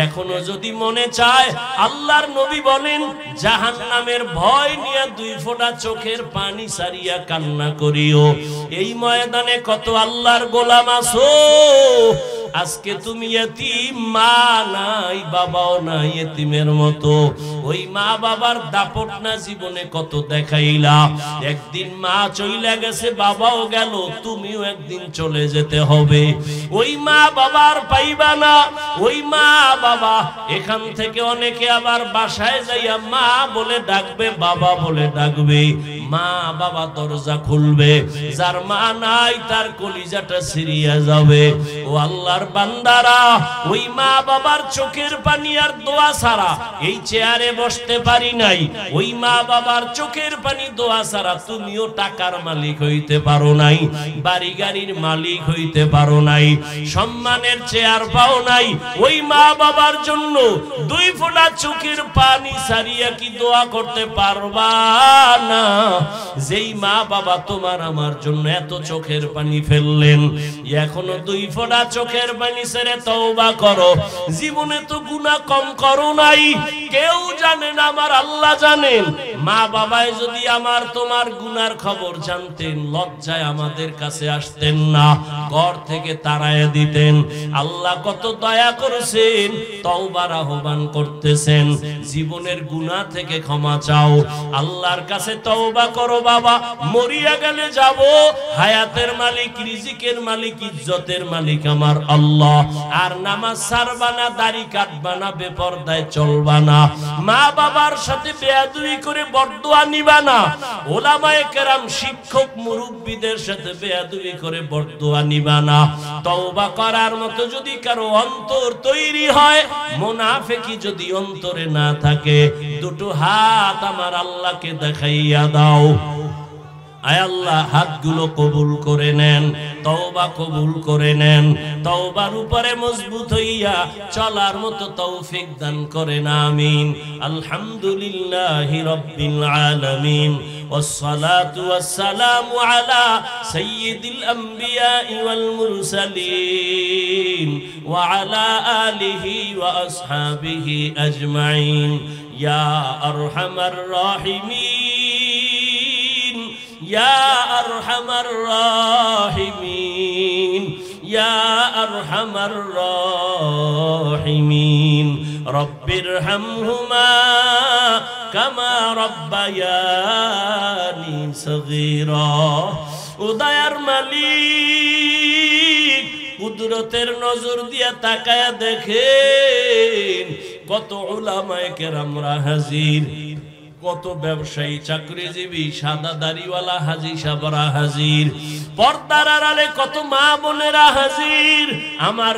এখনো যদি মনে চায়, আল্লাহর নবী বলেন জাহান্নামের ভয় নিয়ে দুই ফোঁটা চোখের পানি সারিয়া কান্না করিও। এই ময়দানে কত আল্লাহর গোলাম আছো, আজকে তুমি এতিম, মা নাই বাবাও নাই, এতিমের মতো। ওই মা বাবার দাপট না জীবনে কত দেখাইলা, একদিন মা চইলা গেছে, বাবাও গেল, তুমিও একদিন চলে যেতে হবে। ওই মা বাবার পাইবা না, ওই মা বাবা এখান থেকে অনেকে আবার বাসায় যাইয়া মা বলে ডাকবে, বাবা বলে ডাকবে, মা বাবা দরজা খুলবে, যার মা নাই তার কলিজাটা ছিঁড়িয়া যাবে। ও আল্লাহ আল্লাহর বান্দারা, ওই মা বাবার চোখের পানি আর দোয়া ছাড়া এই চেয়ারে বসতে পারি নাই। ওই মা বাবার চোখের পানি দোয়া ছাড়া তুমিও টাকার মালিক হইতে পারো নাই, বাড়ি গাড়ির মালিক হইতে পারো নাই, সম্মানের চেয়ার পাও নাই। ওই মা বাবার জন্য 2 ফোঁটা চোখের পানি ছাড়িয়া কি দোয়া করতে পারবা না? যেই মা বাবা তোমার আমার জন্য এত চোখের পানি ফেললেন, এখনো 2 ফোঁটা চোখের পানি ছেড়ে তওবা করো। জীবনে তো গুনাহ কম করো নাই, কেউ জানে না, আমার আল্লাহ জানেন। মা বাবাই যদি আমার তোমার গুনার খবর জানতেন, লজ্জায় আমাদের কাছে আসতেন না, ঘর থেকে তাড়ায় দিতেন। আল্লাহ কত দয়া করেছেন, তওবার আহ্বান করতেছেন। জীবনের গুনাহ থেকে ক্ষমা চাও, আল্লাহর কাছে তওবা করো। বাবা, মরিয়া গেলে যাব, হায়াতের মালিক, রিজিকের মালিক, ইজ্জতের মালিক আমার আল্লাহ। আর নামাজ ছাড়বা না, দাড়ি কাটবা না, বেপরদায় চলবা না, মা বাবার সাথে বেয়াদবি করে বরদোয়া নিবা না, ওলামায়ে কেরাম শিক্ষক মুরব্বিদের সাথে বেয়াদবি করে বরদোয়া নিবা না। তওবা করার মতো যদি কারো অন্তর তৈরি হয়, মুনাফিকি যদি অন্তরে না থাকে, 2 হাত আমার আল্লাহকে দেখাইয়া দাও। আয় আল্লাহ, হাতগুলো কবুল করে নেন, তওবা কবুল করে নেন। তওবার উপরে মজবুত হইয়া চলার মতো তৌফিক দান করেন, আমিন। আলহামদুলিল্লাহি রাব্বিল আলামিন, ওয়াসসালাতু ওয়াসসালামু আলা সাইয়্যিদিল আমবিয়াই ওয়াল মুরসালিন ওয়া আলা আলিহি ওয়া আসহাবিহি আজমাইন। ইয়া আরহামার রাহিমিন, ইয়া আরহামার রাহিমিন, ইয়া আরহামার রাহিমিন। রব্বিরহামহুমা কামা রব্বায়ানি সগীরা। ও দয়ার মালিক, কুদরতের নজর দিয়া তাকায়া দেখেন, কত উলামায়ে কেরামরা হাজির, কত ব্যবসায়ী, চাকরিজীবী, সাদা দাড়িওয়ালা হাজী সাহেবরা হাজির, পর্দার আড়ালে কত মা বোনেরা হাজির। আমার